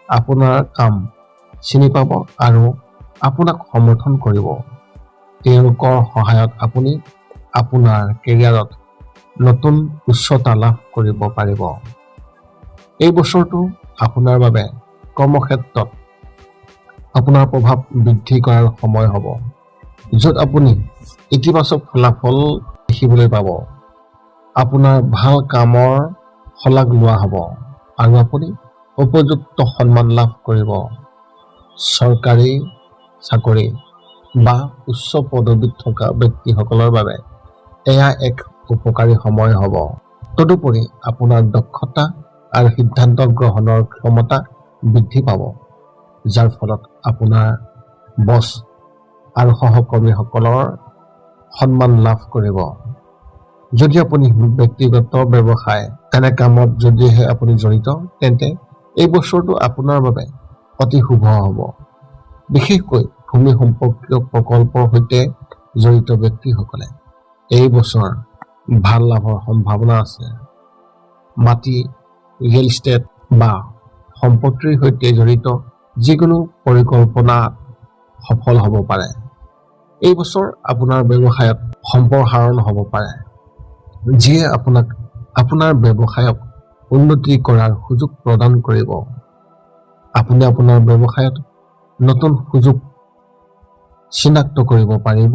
আপোনাৰ কাম চিনি পাব আৰু আপোনাক সমৰ্থন কৰিব। তেওঁলোকৰ সহায়ত আপুনি আপোনাৰ কেৰিয়াৰত নতুন উচ্চতা লাভ কৰিব পাৰিব। এই বছৰটো আপোনাৰ বাবে কৰ্মক্ষেত্ৰত আপোনাৰ প্ৰভাৱ বৃদ্ধি কৰাৰ সময় হ'ব, য'ত আপুনি ইতিবাচক ফলাফল দেখিবলৈ পাব। আপোনাৰ ভাল কামৰ শলাগ লোৱা হ'ব আৰু আপুনি উপযুক্ত সন্মান লাভ কৰিব। চৰকাৰী চাকৰি বা উচ্চ পদবীত থকা ব্যক্তিসকলৰ বাবে এয়া এক উপকাৰী সময় হ'ব। তদুপৰি আপোনাৰ দক্ষতা আৰু সিদ্ধান্ত গ্ৰহণৰ ক্ষমতা বৃদ্ধি পাব, যাৰ ফলত আপোনাৰ বছ আৰু সহকৰ্মীসকলৰ সন্মান লাভ কৰিব। যদি আপুনি ব্যক্তিগত ব্যৱসায় এনে কামত যদিহে আপুনি জড়িত, তেন্তে এই বছৰটো আপোনাৰ বাবে অতি শুভ হ'ব। বিশেষকৈ ভূমি সম্পৰ্কীয় প্ৰকল্পৰ সৈতে জড়িত ব্যক্তিসকলে এই বছৰ ভাল লাভৰ সম্ভাৱনা আছে। মাটি, ৰিয়েল ইষ্টেট বা সম্পত্তিৰ সৈতে জড়িত যিকোনো পৰিকল্পনাত সফল হ'ব পাৰে। এই বছৰ আপোনাৰ ব্যৱসায়ত সম্প্ৰসাৰণ হ'ব পাৰে, যিয়ে আপোনাক আপোনাৰ ব্যৱসায়ক উন্নতি কৰাৰ সুযোগ প্ৰদান কৰিব। আপুনি আপোনাৰ ব্যৱসায়ত নতুন সুযোগ চিনাক্ত কৰিব পাৰিব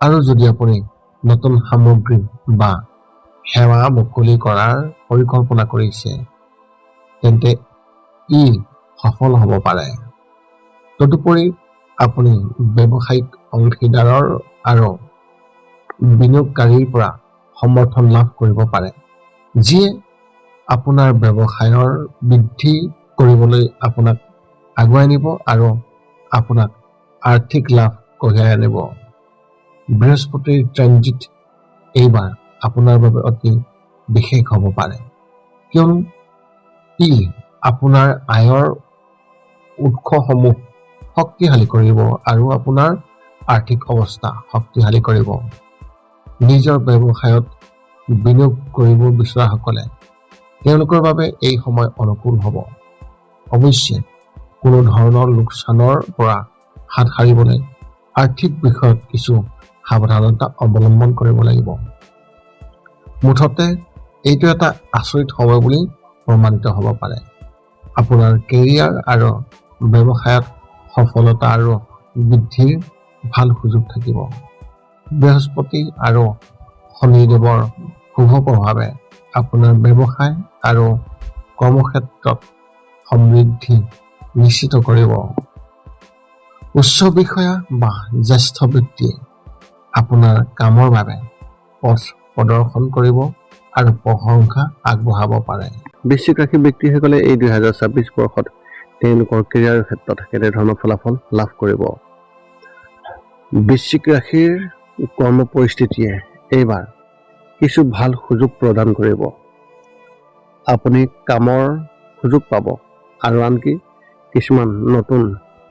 আৰু যদি আপুনি নতুন সামগ্ৰী বা সেৱা মুকলি কৰাৰ পৰিকল্পনা কৰিছে, তেন্তে ই সফল হ'ব পাৰে। তদুপৰি আপুনি ব্যৱসায়িক অংশীদাৰৰ আৰু বিনিয়োগকাৰীৰ পৰা সমৰ্থন লাভ কৰিব পাৰে, যিয়ে আপোনাৰ ব্যৱসায়ৰ বৃদ্ধি কৰিবলৈ আপোনাক আগুৱাই নিব আৰু আপোনাক আৰ্থিক লাভ কঢ়িয়াই আনিব। বৃহস্পতিৰ ট্ৰেনজিট এইবাৰ আপোনাৰ বাবে অতি বিশেষ হ'ব পাৰে, কিয়নো ই আপোনাৰ আয়ৰ উৎসসমূহ শক্তিশালী কৰিব আৰু আপোনাৰ আৰ্থিক অৱস্থা শক্তিশালী কৰিব। নিজৰ ব্যৱসায়ত বিনিয়োগ কৰিব বিচৰাসকলে তেওঁলোকৰ বাবে এই সময় অনুকূল হ'ব। অৱশ্যে কোনো ধৰণৰ লোকচানৰ পৰা হাত সাৰিবলৈ আৰ্থিক বিষয়ত কিছু সাৱধানতা অৱলম্বন কৰিব লাগিব। মুঠতে এইটো এটা আচৰিত সময় বুলি প্ৰমাণিত হ'ব পাৰে। আপোনাৰ কেৰিয়াৰ আৰু ব্যৱসায়ত সফলতা আৰু বৃদ্ধিৰ ভাল সুযোগ থাকিব। বৃহস্পতি আৰু শনিদেৱৰ শুভ প্ৰভাৱে আপোনাৰ ব্যৱসায় আৰু কৰ্মক্ষেত্ৰত সমৃদ্ধি নিশ্চিত কৰিব। উচ্চ বিষয়া বা জ্যেষ্ঠ ব্যক্তিয়ে আপোনাৰ কামৰ বাবে পথ প্ৰদৰ্শন কৰিব আৰু প্ৰশংসা আগবঢ়াব পাৰে। বৃশ্চিক ৰাশিৰ ব্যক্তিসকলে এই 2026 বৰ্ষত তেওঁলোকৰ কেৰিয়াৰৰ ক্ষেত্ৰত কেনেধৰণৰ ফলাফল লাভ কৰিব? বৃশ্চিক ৰাশিৰ কৰ্ম পৰিস্থিতিয়ে এইবাৰ কিছু ভাল সুযোগ প্ৰদান কৰিব। আপুনি কামৰ সুযোগ পাব আৰু আনকি কিছুমান নতুন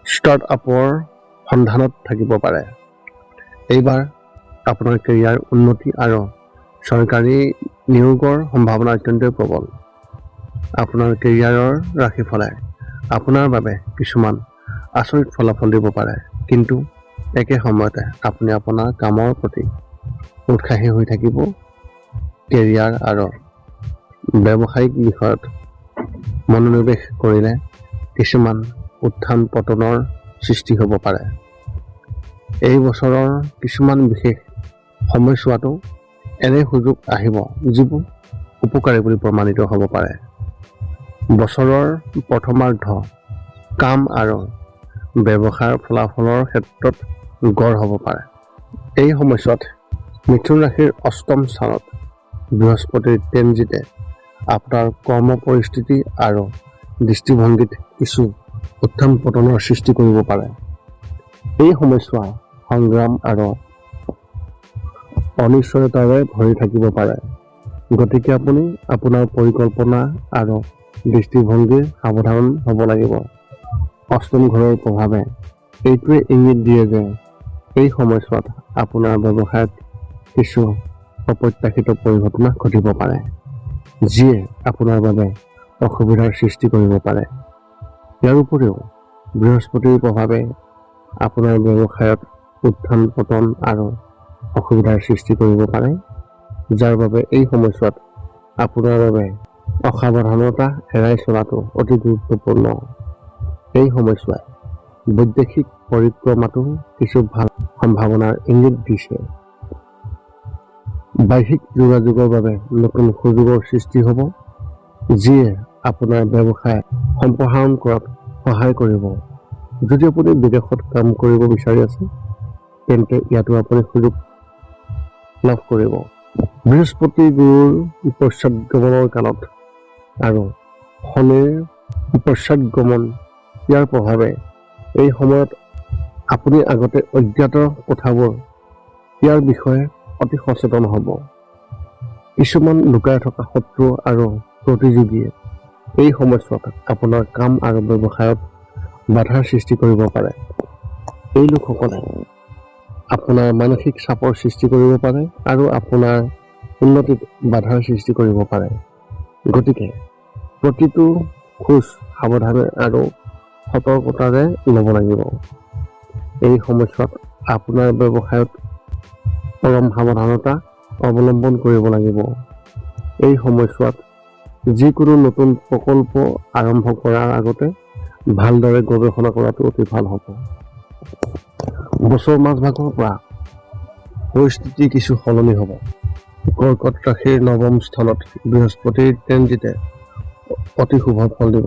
ষ্টাৰ্টআপৰ সন্ধানত থাকিব পাৰে। এইবাৰ আপোনাৰ কেৰিয়াৰ উন্নতি আৰু চৰকাৰী নিয়োগৰ সম্ভাৱনা অত্যন্তই প্ৰবল। আপোনাৰ কেৰিয়াৰৰ ৰাশিফলে আপোনাৰ বাবে কিছুমান আচৰিত ফলাফল দিব পাৰে, কিন্তু একে সময়তে আপুনি আপোনাৰ কামৰ প্ৰতি উৎসাহী হৈ থাকিব। কেৰিয়াৰ আৰু ব্যৱসায়িক বিষয়ত মনোনিৱেশ কৰিলে কিছুমান উত্থান পতনৰ সৃষ্টি হ'ব পাৰে। এই বছৰৰ কিছুমান বিশেষ সময়ছোৱাতো এনে সুযোগ আহিব যিবোৰ উপকাৰী বুলি প্ৰমাণিত হ'ব পাৰে। বছৰৰ প্ৰথমাৰ্ধ কাম আৰু ব্যৱসায়ৰ ফলাফলৰ ক্ষেত্ৰত গড় হ'ব পাৰে। এই সময়ছোৱাত মিথুন ৰাশিৰ অষ্টম স্থানত বৃহস্পতিৰ ট্ৰেনজিটে আপোনাৰ কৰ্ম পৰিস্থিতি আৰু দৃষ্টিভংগীত কিছু উত্থান পতনৰ সৃষ্টি কৰিব পাৰে। এই সময়ছোৱা সংগ্ৰাম আৰু অনিশ্চয়তাৰে ভৰি থাকিব পাৰে, গতিকে আপুনি আপোনাৰ পৰিকল্পনা আৰু দৃষ্টিভংগীৰ সাৱধান হ'ব লাগিব। অষ্টম ঘৰৰ প্ৰভাৱে এইটোৱে ইংগিত দিয়ে যে এই সময়ছোৱাত আপোনাৰ ব্যৱসায়ত কিছু অপ্ৰত্যাশিত পৰিঘটনা ঘটিব পাৰে, যিয়ে আপোনাৰ বাবে অসুবিধাৰ সৃষ্টি কৰিব পাৰে। ইয়াৰ উপৰিও বৃহস্পতিৰ প্ৰভাৱে আপোনাৰ ব্যৱসায়ত উত্থান পতন আৰু অসুবিধাৰ সৃষ্টি কৰিব পাৰে, যাৰ বাবে এই সময়ছোৱাত আপোনাৰ বাবে অসাৱধানতা এৰাই চলাটো অতি গুৰুত্বপূৰ্ণ। এই সময়ছোৱাই বৈদেশিক পৰিক্ৰমাতো কিছু ভাল সম্ভাৱনাৰ ইংগিত দিছে। বাহ্যিক যোগাযোগৰ বাবে নতুন সুযোগৰ সৃষ্টি হ'ব, যিয়ে আপোনাৰ ব্যৱসায় সম্প্ৰসাৰণ কৰাত সহায় কৰিব। যদি আপুনি বিদেশত কাম কৰিব বিচাৰি আছে, তেন্তে ইয়াতো আপুনি সুযোগ লাভ কৰিব। বৃহস্পতি গুৰুৰ পশ্চাদগমনৰ কালত আৰু শনিৰ পশ্চাদগমন, ইয়াৰ প্ৰভাৱে এই সময়ত আপুনি আগতে অজ্ঞাত কথাবোৰ ইয়াৰ বিষয়ে অতি সচেতন হ'ব। কিছুমান লুকাই থকা শত্ৰু আৰু প্ৰতিযোগীয়ে এই সময়ছোৱাত আপোনাৰ কাম আৰু ব্যৱসায়ত বাধাৰ সৃষ্টি কৰিব পাৰে। এই লোকসকলে আপোনাৰ মানসিক চাপৰ সৃষ্টি কৰিব পাৰে আৰু আপোনাৰ উন্নতিত বাধাৰ সৃষ্টি কৰিব পাৰে। গতিকে প্ৰতিটো খোজ সাৱধানে আৰু সতৰ্কতাৰে ল'ব লাগিব। এই সময়ছোৱাত আপোনাৰ ব্যৱসায়ত পৰম সাৱধানতা অৱলম্বন কৰিব লাগিব। এই সময়ছোৱাত যিকোনো নতুন প্ৰকল্প আৰম্ভ কৰাৰ আগতে ভালদৰে গৱেষণা কৰাটো অতি ভাল হ'ব। বছৰৰ মাজভাগৰ পৰা পৰিস্থিতি কিছু সলনি হ'ব। কৰ্কট ৰাশিৰ নৱম স্থানত বৃহস্পতিৰ ট্ৰেনজিটে অতি শুভ ফল দিব।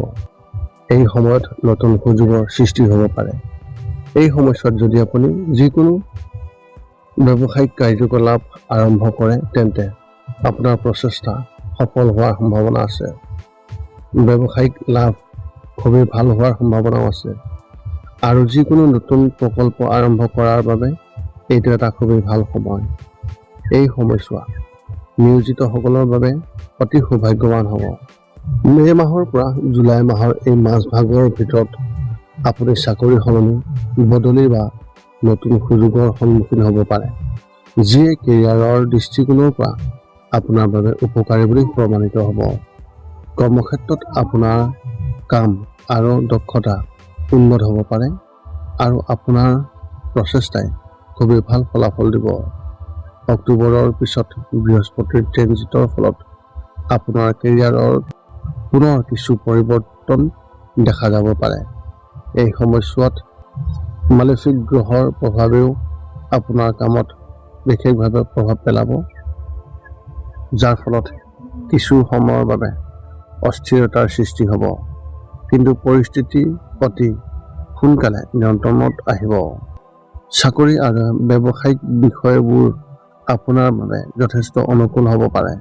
এই সময়ত নতুন সুযোগৰ সৃষ্টি হ'ব পাৰে। এই সময়ছোৱাত যদি আপুনি যিকোনো ব্যৱসায়িক কাৰ্যকলাপ আৰম্ভ কৰে, তেন্তে আপোনাৰ প্ৰচেষ্টা সফল হোৱাৰ সম্ভাৱনা আছে। ব্যৱসায়িক লাভ খুবেই ভাল হোৱাৰ সম্ভাৱনাও আছে, আৰু যিকোনো নতুন প্ৰকল্প আৰম্ভ কৰাৰ বাবে এইটো এটা খুবেই ভাল সময়। এই সময়ছোৱা নিয়োজিতসকলৰ বাবে অতি সৌভাগ্যৱান হ'ব। মে' মাহৰ পৰা জুলাই মাহৰ এই মাজভাগৰ ভিতৰত আপুনি চাকৰি সলনি, বদলি বা নতুন সুযোগৰ সন্মুখীন হ'ব পাৰে, যিয়ে কেৰিয়াৰৰ দৃষ্টিকোণৰ পৰা আপোনাৰ বাবে উপকাৰী বুলি প্ৰমাণিত হ'ব। কৰ্মক্ষেত্ৰত আপোনাৰ কাম আৰু দক্ষতা উন্নত হ'ব পাৰে আৰু আপোনাৰ প্ৰচেষ্টাই খুবেই ভাল ফলাফল দিব। অক্টোবৰৰ পিছত বৃহস্পতিৰ ট্ৰেনজিটৰ ফলত আপোনাৰ কেৰিয়াৰৰ পুনৰ কিছু পৰিৱৰ্তন দেখা যাব পাৰে। এই সময়ছোৱাত মালেফিক গ্ৰহৰ প্ৰভাৱেও আপোনাৰ কামত বিশেষভাৱে প্ৰভাৱ পেলাব, যাৰ ফলত কিছু সময়ৰ বাবে অস্থিৰতাৰ সৃষ্টি হ'ব, কিন্তু পৰিস্থিতি অতি সোনকালে নিয়ন্ত্ৰণত আহিব। চাকৰি আৰু ব্যৱসায়িক বিষয়বোৰ আপোনাৰ বাবে যথেষ্ট অনুকূল হ'ব পাৰে।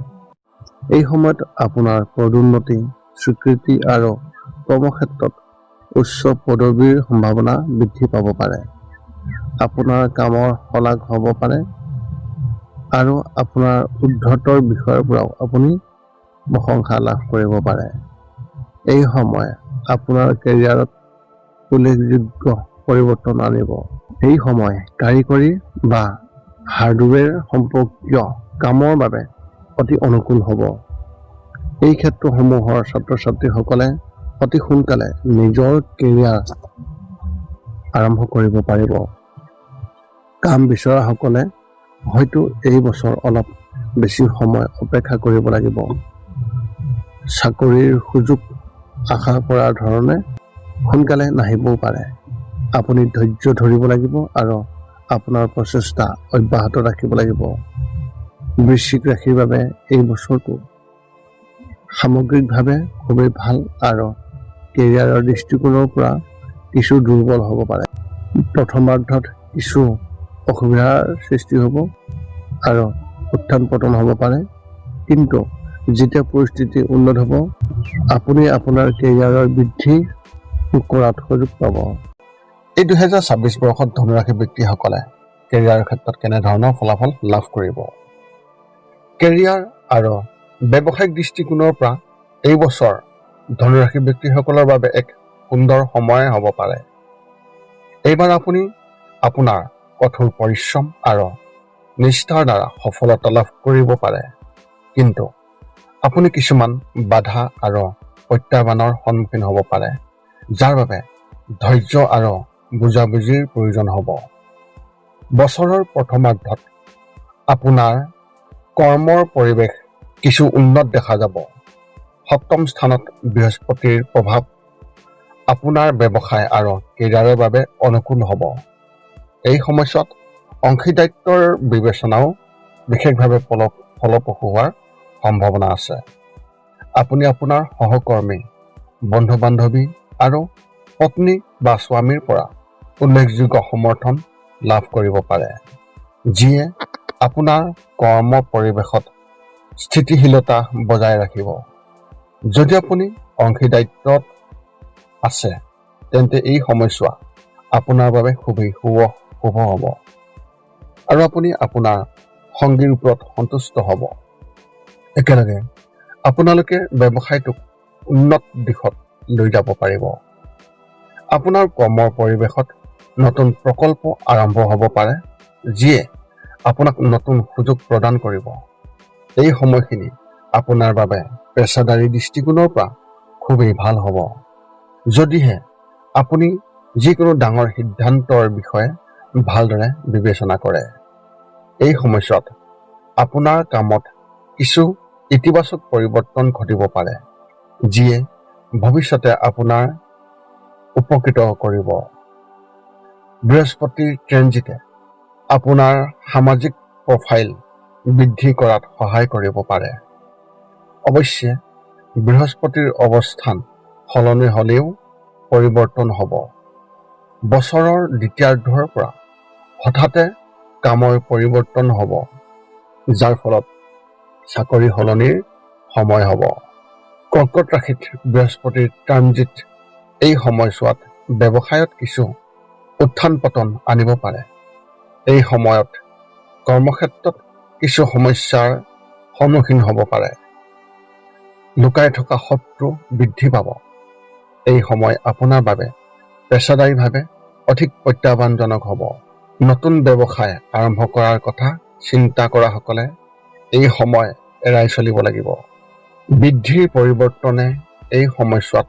এই সময়ত আপোনাৰ পদোন্নতি, স্বীকৃতি আৰু কৰ্মক্ষেত্ৰত উচ্চ পদবীৰ সম্ভাৱনা বৃদ্ধি পাব পাৰে। আপোনাৰ কামৰ শলাগ হ'ব পাৰে আৰু আপোনাৰ ঊৰ্ধ্বতৰ বিষয়ৰ পৰাও আপুনি প্ৰশংসা লাভ কৰিব পাৰে। এই সময় আপোনাৰ কেৰিয়াৰত উল্লেখযোগ্য পৰিৱৰ্তন আনিব। এই সময় কাৰিকৰী বা হাৰ্ডৱেৰ সম্পৰ্কীয় কামৰ বাবে অতি অনুকূল হ'ব। এই ক্ষেত্ৰসমূহৰ ছাত্ৰ-ছাত্ৰীসকলে অতি সোনকালে নিজৰ কেৰিয়াৰ আৰম্ভ কৰিব পাৰিব। কাম বিচৰাসকলে হয়তো এই বছৰ অলপ বেছি সময় অপেক্ষা কৰিব লাগিব। চাকৰিৰ সুযোগ আশা কৰাৰ ধৰণে সোনকালে নাহিবও পাৰে। আপুনি ধৈৰ্য ধৰিব লাগিব আৰু আপোনাৰ প্ৰচেষ্টা অব্যাহত ৰাখিব লাগিব। বৃশ্চিক ৰাশিৰ বাবে এই বছৰটো সামগ্ৰিকভাৱে খুবেই ভাল আৰু কেৰিয়াৰৰ দৃষ্টিকোণৰ পৰা কিছু দুৰ্বল হ'ব পাৰে। প্ৰথমাৰ্ধত কিছু অসুবিধাৰ সৃষ্টি হ'ব আৰু উত্থান পতন হ'ব পাৰে, কিন্তু যেতিয়া পৰিস্থিতি উন্নত হ'ব, আপুনি আপোনাৰ কেৰিয়াৰৰ বৃদ্ধি কৰাত সুযোগ পাব। এই 2026 বৰ্ষত ধনুৰাশি ব্যক্তিসকলে কেৰিয়াৰৰ ক্ষেত্ৰত কেনেধৰণৰ ফলাফল লাভ কৰিব? কেৰিয়াৰ আৰু ব্যৱসায়িক দৃষ্টিকোণৰ পৰা এই বছৰ ধনুৰাশি ব্যক্তিসকলৰ বাবে এক সুন্দৰ সময় হ'ব পাৰে। এইবাৰ আপুনি আপোনাৰ কঠোৰ পৰিশ্ৰম আৰু নিষ্ঠাৰ দ্বাৰা সফলতা লাভ কৰিব পাৰে, কিন্তু আপুনি কিছুমান বাধা আৰু প্ৰত্যাহ্বানৰ সন্মুখীন হ'ব পাৰে, যাৰ বাবে ধৈৰ্য আৰু বুজাবুজিৰ প্ৰয়োজন হ'ব। বছৰৰ প্ৰথমাৰ্ধত আপোনাৰ কৰ্মৰ পৰিৱেশ কিছু উন্নত দেখা যাব। সপ্তম স্থানত বৃহস্পতিৰ প্ৰভাৱ আপোনাৰ ব্যৱসায় আৰু কেৰিয়াৰৰ বাবে অনুকূল হ'ব। এই সময়ছোৱাত অংশীদাৰিত্বৰ বিবেচনাও বিশেষভাৱে ফলপ্ৰসূ হোৱাৰ সম্ভাৱনা আছে। আপুনি আপোনাৰ সহকৰ্মী, বন্ধু-বান্ধৱী আৰু পত্নী বা স্বামীৰ পৰা উল্লেখযোগ্য সমৰ্থন লাভ কৰিব পাৰে, যিয়ে আপোনাৰ কৰ্ম পৰিৱেশত স্থিতিশীলতা বজাই ৰাখিব। যদি আপুনি অংশীদাৰিত্বত আছে, তেন্তে এই সময়ছোৱা আপোনাৰ বাবে খুবেই শুভ হ'ব আৰু আপুনি আপোনাৰ সঙ্গীৰ ওপৰত সন্তুষ্ট হ'ব। একেলগে আপোনালোকে ব্যৱসায়টোক উন্নত দিশত লৈ যাব পাৰিব। আপোনাৰ কৰ্মৰ পৰিৱেশত নতুন প্ৰকল্প আৰম্ভ হ'ব পাৰে, যিয়ে আপোনাক নতুন সুযোগ প্ৰদান কৰিব। এই সময়খিনি আপোনাৰ বাবে পেছাদাৰী দৃষ্টিকোণৰ পৰা খুবেই ভাল হ'ব, যদিহে আপুনি যিকোনো ডাঙৰ সিদ্ধান্তৰ বিষয়ে ভালদৰে বিবেচনা কৰে। এই সময়ছোৱাত আপোনাৰ কামত কিছু ইতিবাচক পৰিৱৰ্তন ঘটিব পাৰে, যিয়ে ভৱিষ্যতে আপোনাৰ উপকৃত কৰিব। বৃহস্পতিৰ ট্ৰেনজিটে আপোনাৰ সামাজিক প্ৰফাইল বৃদ্ধি কৰাত সহায় কৰিব পাৰে। অৱশ্যে বৃহস্পতিৰ অৱস্থান সলনি হ'লেও পৰিৱৰ্তন হ'ব। বছৰৰ দ্বিতীয়াৰ্ধৰ পৰা হঠাতে কামৰ পৰিৱৰ্তন হ'ব, যাৰ ফলত চাকৰি সলনিৰ সময় হ'ব। কৰ্কট ৰাশিত বৃহস্পতিৰ ট্ৰানজিট এই সময়ছোৱাত ব্যৱসায়ত কিছু উত্থান পতন আনিব পাৰে। এই সময়ত কৰ্মক্ষেত্ৰত কিছু সমস্যাৰ সন্মুখীন হ'ব পাৰে। লুকাই থকা শত্ৰু বৃদ্ধি পাব। এই সময় আপোনাৰ বাবে পেছাদাৰীভাৱে অধিক প্ৰত্যাহ্বানজনক হ'ব। নতুন ব্যৱসায় আৰম্ভ কৰাৰ কথা চিন্তা কৰাসকলে এই সময় এৰাই চলিব লাগিব। বৃদ্ধিৰ পৰিৱৰ্তনে এই সময়ছোৱাত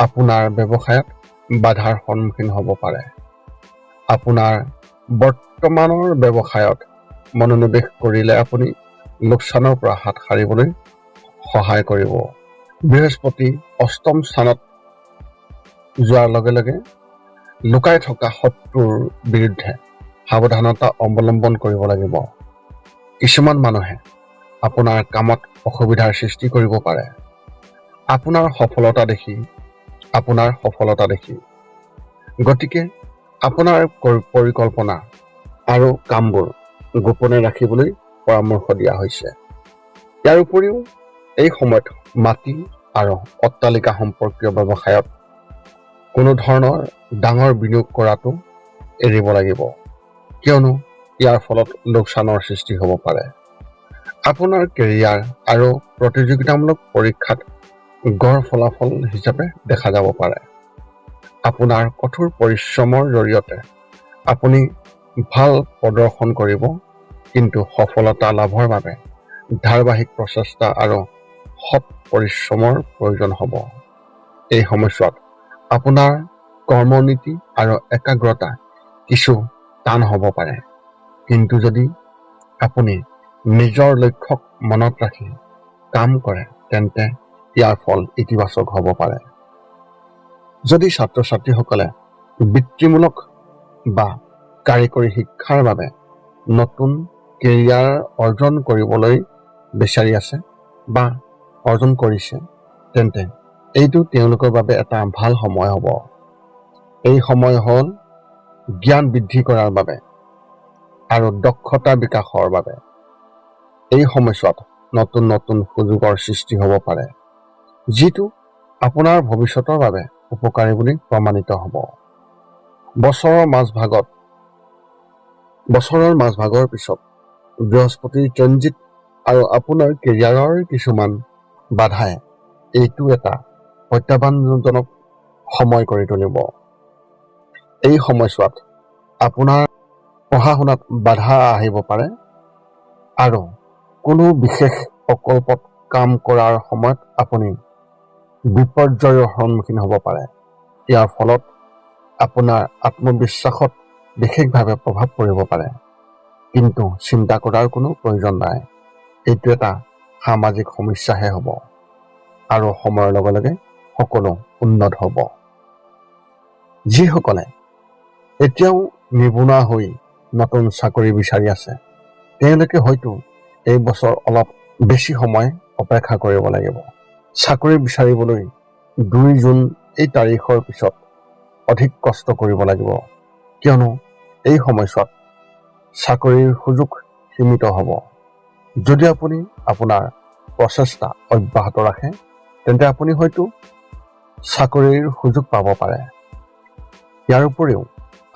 আপোনাৰ ব্যৱসায়ত বাধাৰ সন্মুখীন হ'ব পাৰে। আপোনাৰ বৰ্তমানৰ ব্যৱসায়ত মনোনিৱেশ কৰিলে আপুনি লোকচানৰ পৰা হাত সাৰিবলৈ সহায় কৰিব। বৃহস্পতি অষ্টম স্থানত যোৱাৰ লগে লগে লুকাই থকা শত্ৰুৰ বিৰুদ্ধে সাৱধানতা অৱলম্বন কৰিব লাগিব। কিছুমান মানুহে আপোনাৰ কামত অসুবিধাৰ সৃষ্টি কৰিব পাৰে। আপোনাৰ সফলতা দেখি গতিকে আপোনাৰ পৰিকল্পনা আৰু কামবোৰ গোপনে ৰাখিবলৈ পৰামৰ্শ দিয়া হৈছে। ইয়াৰ উপৰিও এই সময়ত মাটি আৰু অট্টালিকা সম্পৰ্কীয় ব্যৱসায়ত কোনো ধৰণৰ ডাঙৰ বিনিয়োগ কৰাটো এৰিব লাগিব, কিয়নো ইয়াৰ ফলত লোকচানৰ সৃষ্টি হ'ব পাৰে। আপোনাৰ কেৰিয়াৰ আৰু প্ৰতিযোগিতামূলক পৰীক্ষাত গড় ফলাফল হিচাপে দেখা যাব পাৰে। আপোনাৰ কঠোৰ পৰিশ্ৰমৰ জৰিয়তে আপুনি ভাল প্ৰদৰ্শন কৰিব, কিন্তু সফলতা লাভৰ বাবে ধাৰাবাহিক প্ৰচেষ্টা আৰু সৎ পৰিশ্ৰমৰ প্ৰয়োজন হ'ব। এই সময়ছোৱাত আপোনাৰ কৰ্মনীতি আৰু একাগ্ৰতা কিছু টান হ'ব পাৰে, কিন্তু যদি আপুনি নিজৰ লক্ষ্যক মনত ৰাখি কাম কৰে তেন্তে ইয়াৰ ফল ইতিবাচক হ'ব পাৰে। যদি ছাত্ৰ-ছাত্ৰীসকলে বৃত্তিমূলক বা কাৰিকৰী শিক্ষাৰ বাবে নতুন কেৰিয়াৰ অৰ্জন কৰিবলৈ বিচাৰি আছে বা অৰ্জন কৰিছে, তেন্তে এইটো তেওঁলোকৰ বাবে এটা ভাল সময় হ'ব। এই সময় হ'ল জ্ঞান বৃদ্ধি কৰাৰ বাবে আৰু দক্ষতা বিকাশৰ বাবে। এই সময়ছোৱাত নতুন নতুন সুযোগৰ সৃষ্টি হ'ব পাৰে, যিটো আপোনাৰ ভৱিষ্যতৰ বাবে উপকাৰী বুলি প্ৰমাণিত হ'ব। বছৰৰ মাজভাগৰ পিছত বৃহস্পতিৰ ট্ৰেনজিট আৰু আপোনাৰ কেৰিয়াৰৰ কিছুমান বাধাই এইটো এটা প্ৰত্যাহ্বানজনক সময় কৰি তুলিব। এই সময়ছোৱাত আপোনাৰ পঢ়া-শুনাত বাধা আহিব পাৰে আৰু কোনো বিশেষ প্ৰকল্পত কাম কৰাৰ সময়ত আপুনি বিপৰ্যয়ৰ সন্মুখীন হ'ব পাৰে। ইয়াৰ ফলত আপোনাৰ আত্মবিশ্বাসত বিশেষভাৱে প্ৰভাৱ পৰিব পাৰে, কিন্তু চিন্তা কৰাৰ কোনো প্ৰয়োজন নাই। এইটো এটা সামাজিক সমস্যাহে হ'ব আৰু সময়ৰ লগে লগে সকলো উন্নত হ'ব। যিসকলে এতিয়াও নিবনুৱা হৈ নতুন চাকৰি বিচাৰি আছে, তেওঁলোকে হয়তো এই বছৰ অলপ বেছি সময় অপেক্ষা কৰিব লাগিব। চাকৰি বিচাৰিবলৈ 2 জুন এই তাৰিখৰ পিছত অধিক কষ্ট কৰিব লাগিব, কিয়নো এই সময়ছোৱাত চাকৰিৰ সুযোগ সীমিত হ'ব। যদি আপুনি আপোনাৰ প্ৰচেষ্টা অব্যাহত ৰাখে, তেন্তে আপুনি হয়তো চাকৰিৰ সুযোগ পাব পাৰে। ইয়াৰ উপৰিও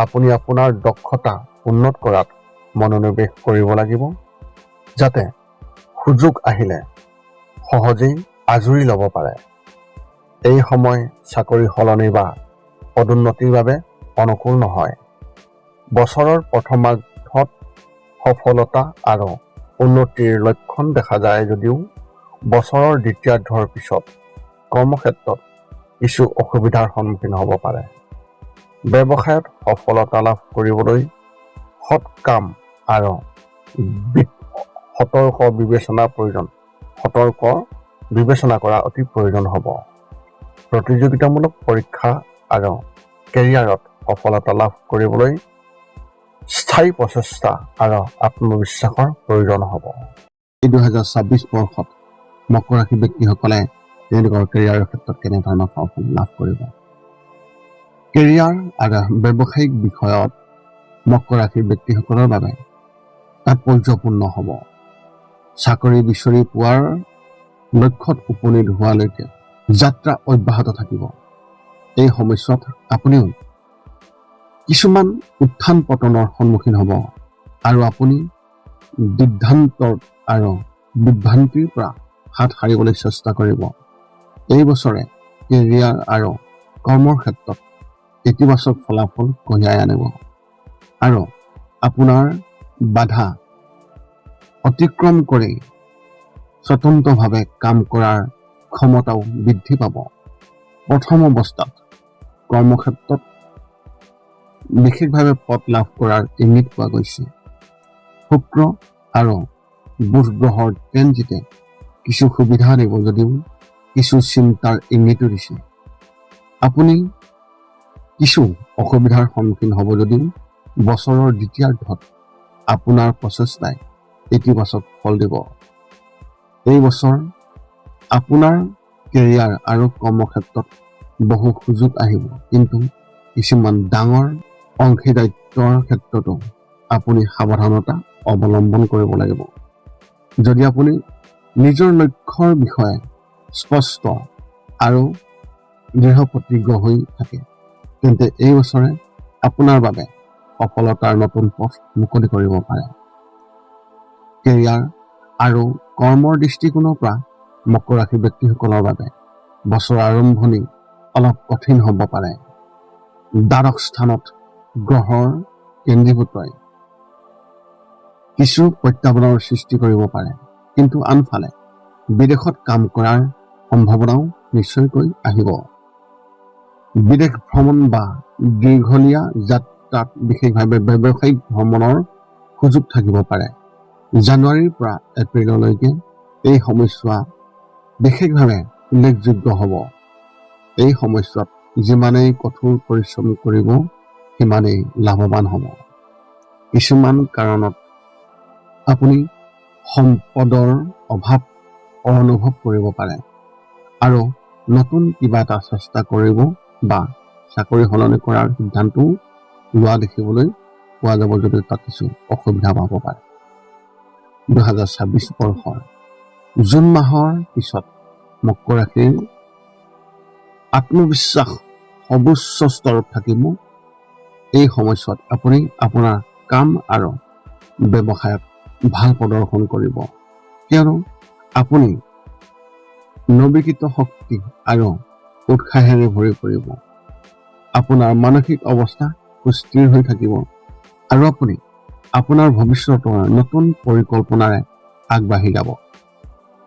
আপুনি আপোনাৰ দক্ষতা উন্নত কৰাত মনোনিৱেশ কৰিব লাগিব, যাতে সুযোগ আহিলে সহজেই আজৰি ল'ব পাৰে। এই সময় চাকৰি সলনি বা পদোন্নতিৰ বাবে অনুকূল নহয়। বছৰৰ প্ৰথমাৰ্ধত সফলতা আৰু উন্নতিৰ লক্ষণ দেখা যায় যদিও বছৰৰ দ্বিতীয়াৰ্ধৰ পিছত কৰ্মক্ষেত্ৰত কিছু অসুবিধাৰ সন্মুখীন হ'ব পাৰে। ব্যৱসায়ত সফলতা লাভ কৰিবলৈ সৎ কাম আৰু সতৰ্ক বিবেচনা কৰা অতি প্ৰয়োজন হ'ব। প্ৰতিযোগিতামূলক পৰীক্ষা আৰু কেৰিয়াৰত সফলতা লাভ কৰিবলৈ স্থায়ী প্ৰচেষ্টা আৰু আত্মবিশ্বাসৰ প্ৰয়োজন হ'ব। এই 2026 বৰ্ষত মকৰ ৰাশি ব্যক্তিসকলে তেওঁলোকৰ কেৰিয়াৰৰ ক্ষেত্ৰত কেনেধৰণৰ ফলাফল লাভ কৰিব? কেৰিয়াৰ আৰু ব্যৱসায়িক বিষয়ত মকৰ ৰাশিৰ ব্যক্তিসকলৰ বাবে তাৎপৰ্যপূৰ্ণ হ'ব। চাকৰি বিচাৰি পোৱাৰ লক্ষ্যত উপনীত হোৱালৈকে যাত্ৰা অব্যাহত থাকিব। এই সময়ছোৱাত আপুনিও কিছুমান উত্থান পতনৰ সন্মুখীন হ'ব আৰু আপুনি সিদ্ধান্তৰ আৰু বিভ্ৰান্তিৰ পৰা হাত সাৰিবলৈ চেষ্টা কৰিব। এই বছৰে কেৰিয়াৰ আৰু কৰ্মৰ ক্ষেত্ৰত ইতিবাচক ফলাফল কঢ়িয়াই আনিব আৰু আপোনাৰ বাধা অতিক্ৰম কৰি স্বতন্ত্ৰভাৱে কাম কৰাৰ ক্ষমতাও বৃদ্ধি পাব। প্ৰথম অৱস্থাত কৰ্মক্ষেত্ৰত বিশেষভাৱে পদ লাভ কৰাৰ ইংগিত পোৱা গৈছে। শুক্ৰ আৰু বুধ গ্ৰহৰ ট্ৰেনজিটে কিছু সুবিধা দিব যদিও কিছু চিন্তাৰ ইংগিতো দিছে। আপুনি কিছু অসুবিধাৰ সন্মুখীন হ'ব যদিও বছৰৰ দ্বিতীয়াৰ্ধত আপোনাৰ প্ৰচেষ্টাই ইতিবাচক ফল দিব। এই বছৰ আপোনাৰ কেৰিয়াৰ আৰু কৰ্মক্ষেত্ৰত বহু সুযোগ আহিব, কিন্তু কিছুমান ডাঙৰ অংশীদাৰিত্বৰ ক্ষেত্ৰতো আপুনি সাৱধানতা অৱলম্বন কৰিব লাগিব। যদি আপুনি নিজৰ লক্ষ্যৰ বিষয়ে স্পষ্ট আৰু দৃঢ় প্ৰতিজ্ঞ হৈ থাকে, তেন্তে এই বছৰে আপোনাৰ বাবে সফলতাৰ নতুন পথ মুকলি কৰিব পাৰে। কেৰিয়াৰ আৰু কৰ্মৰ দৃষ্টিকোণৰ পৰা মকৰ ৰাশি ব্যক্তিসকলৰ বাবে বছৰৰ আৰম্ভণি অলপ কঠিন হ'ব পাৰে। দ্বাদশ স্থানত গ্ৰহৰ কেন্দ্ৰীভূতই কিছু প্ৰত্যাহ্বানৰ সৃষ্টি কৰিব পাৰে, কিন্তু আনফালে বিদেশত কাম কৰাৰ সম্ভাৱনাও নিশ্চয়কৈ আহিব। বিদেশ ভ্ৰমণ বা দীঘলীয়া যাত্ৰাত বিশেষভাৱে ব্যৱসায়িক ভ্ৰমণৰ সুযোগ থাকিব পাৰে। জানুৱাৰীৰ পৰা এপ্ৰিললৈকে এই সময়ছোৱা বিশেষভাৱে উল্লেখযোগ্য হ'ব। এই সময়ছোৱাত যিমানেই কঠোৰ পৰিশ্ৰম কৰিব সিমানেই লাভৱান হ'ব। কিছুমান কাৰণত আপুনি সম্পদৰ অভাৱ অনুভৱ কৰিব পাৰে আৰু নতুন কিবা এটা চেষ্টা কৰিব বা চাকৰি সলনি কৰাৰ সিদ্ধান্তও লোৱা দেখিবলৈ পোৱা যাব, যদিও তাত কিছু অসুবিধা পাব পাৰে। 2026 বৰ্ষৰ জুন মাহৰ পিছত মকৰ ৰাশিৰ আত্মবিশ্বাস সৰ্বোচ্চ স্তৰত থাকিব। এই সময়ছোৱাত আপুনি আপোনাৰ কাম আৰু ব্যৱসায়ত ভাল প্ৰদৰ্শন কৰিব, কিয়নো আপুনি নৱীকৃত শক্তি আৰু উৎসাহেৰে ভৰি পৰিব। আপোনাৰ মানসিক অৱস্থা সুস্থিৰ হৈ থাকিব আৰু আপুনি আপোনাৰ ভৱিষ্যতৰ নতুন পৰিকল্পনাৰে আগবাঢ়ি যাব।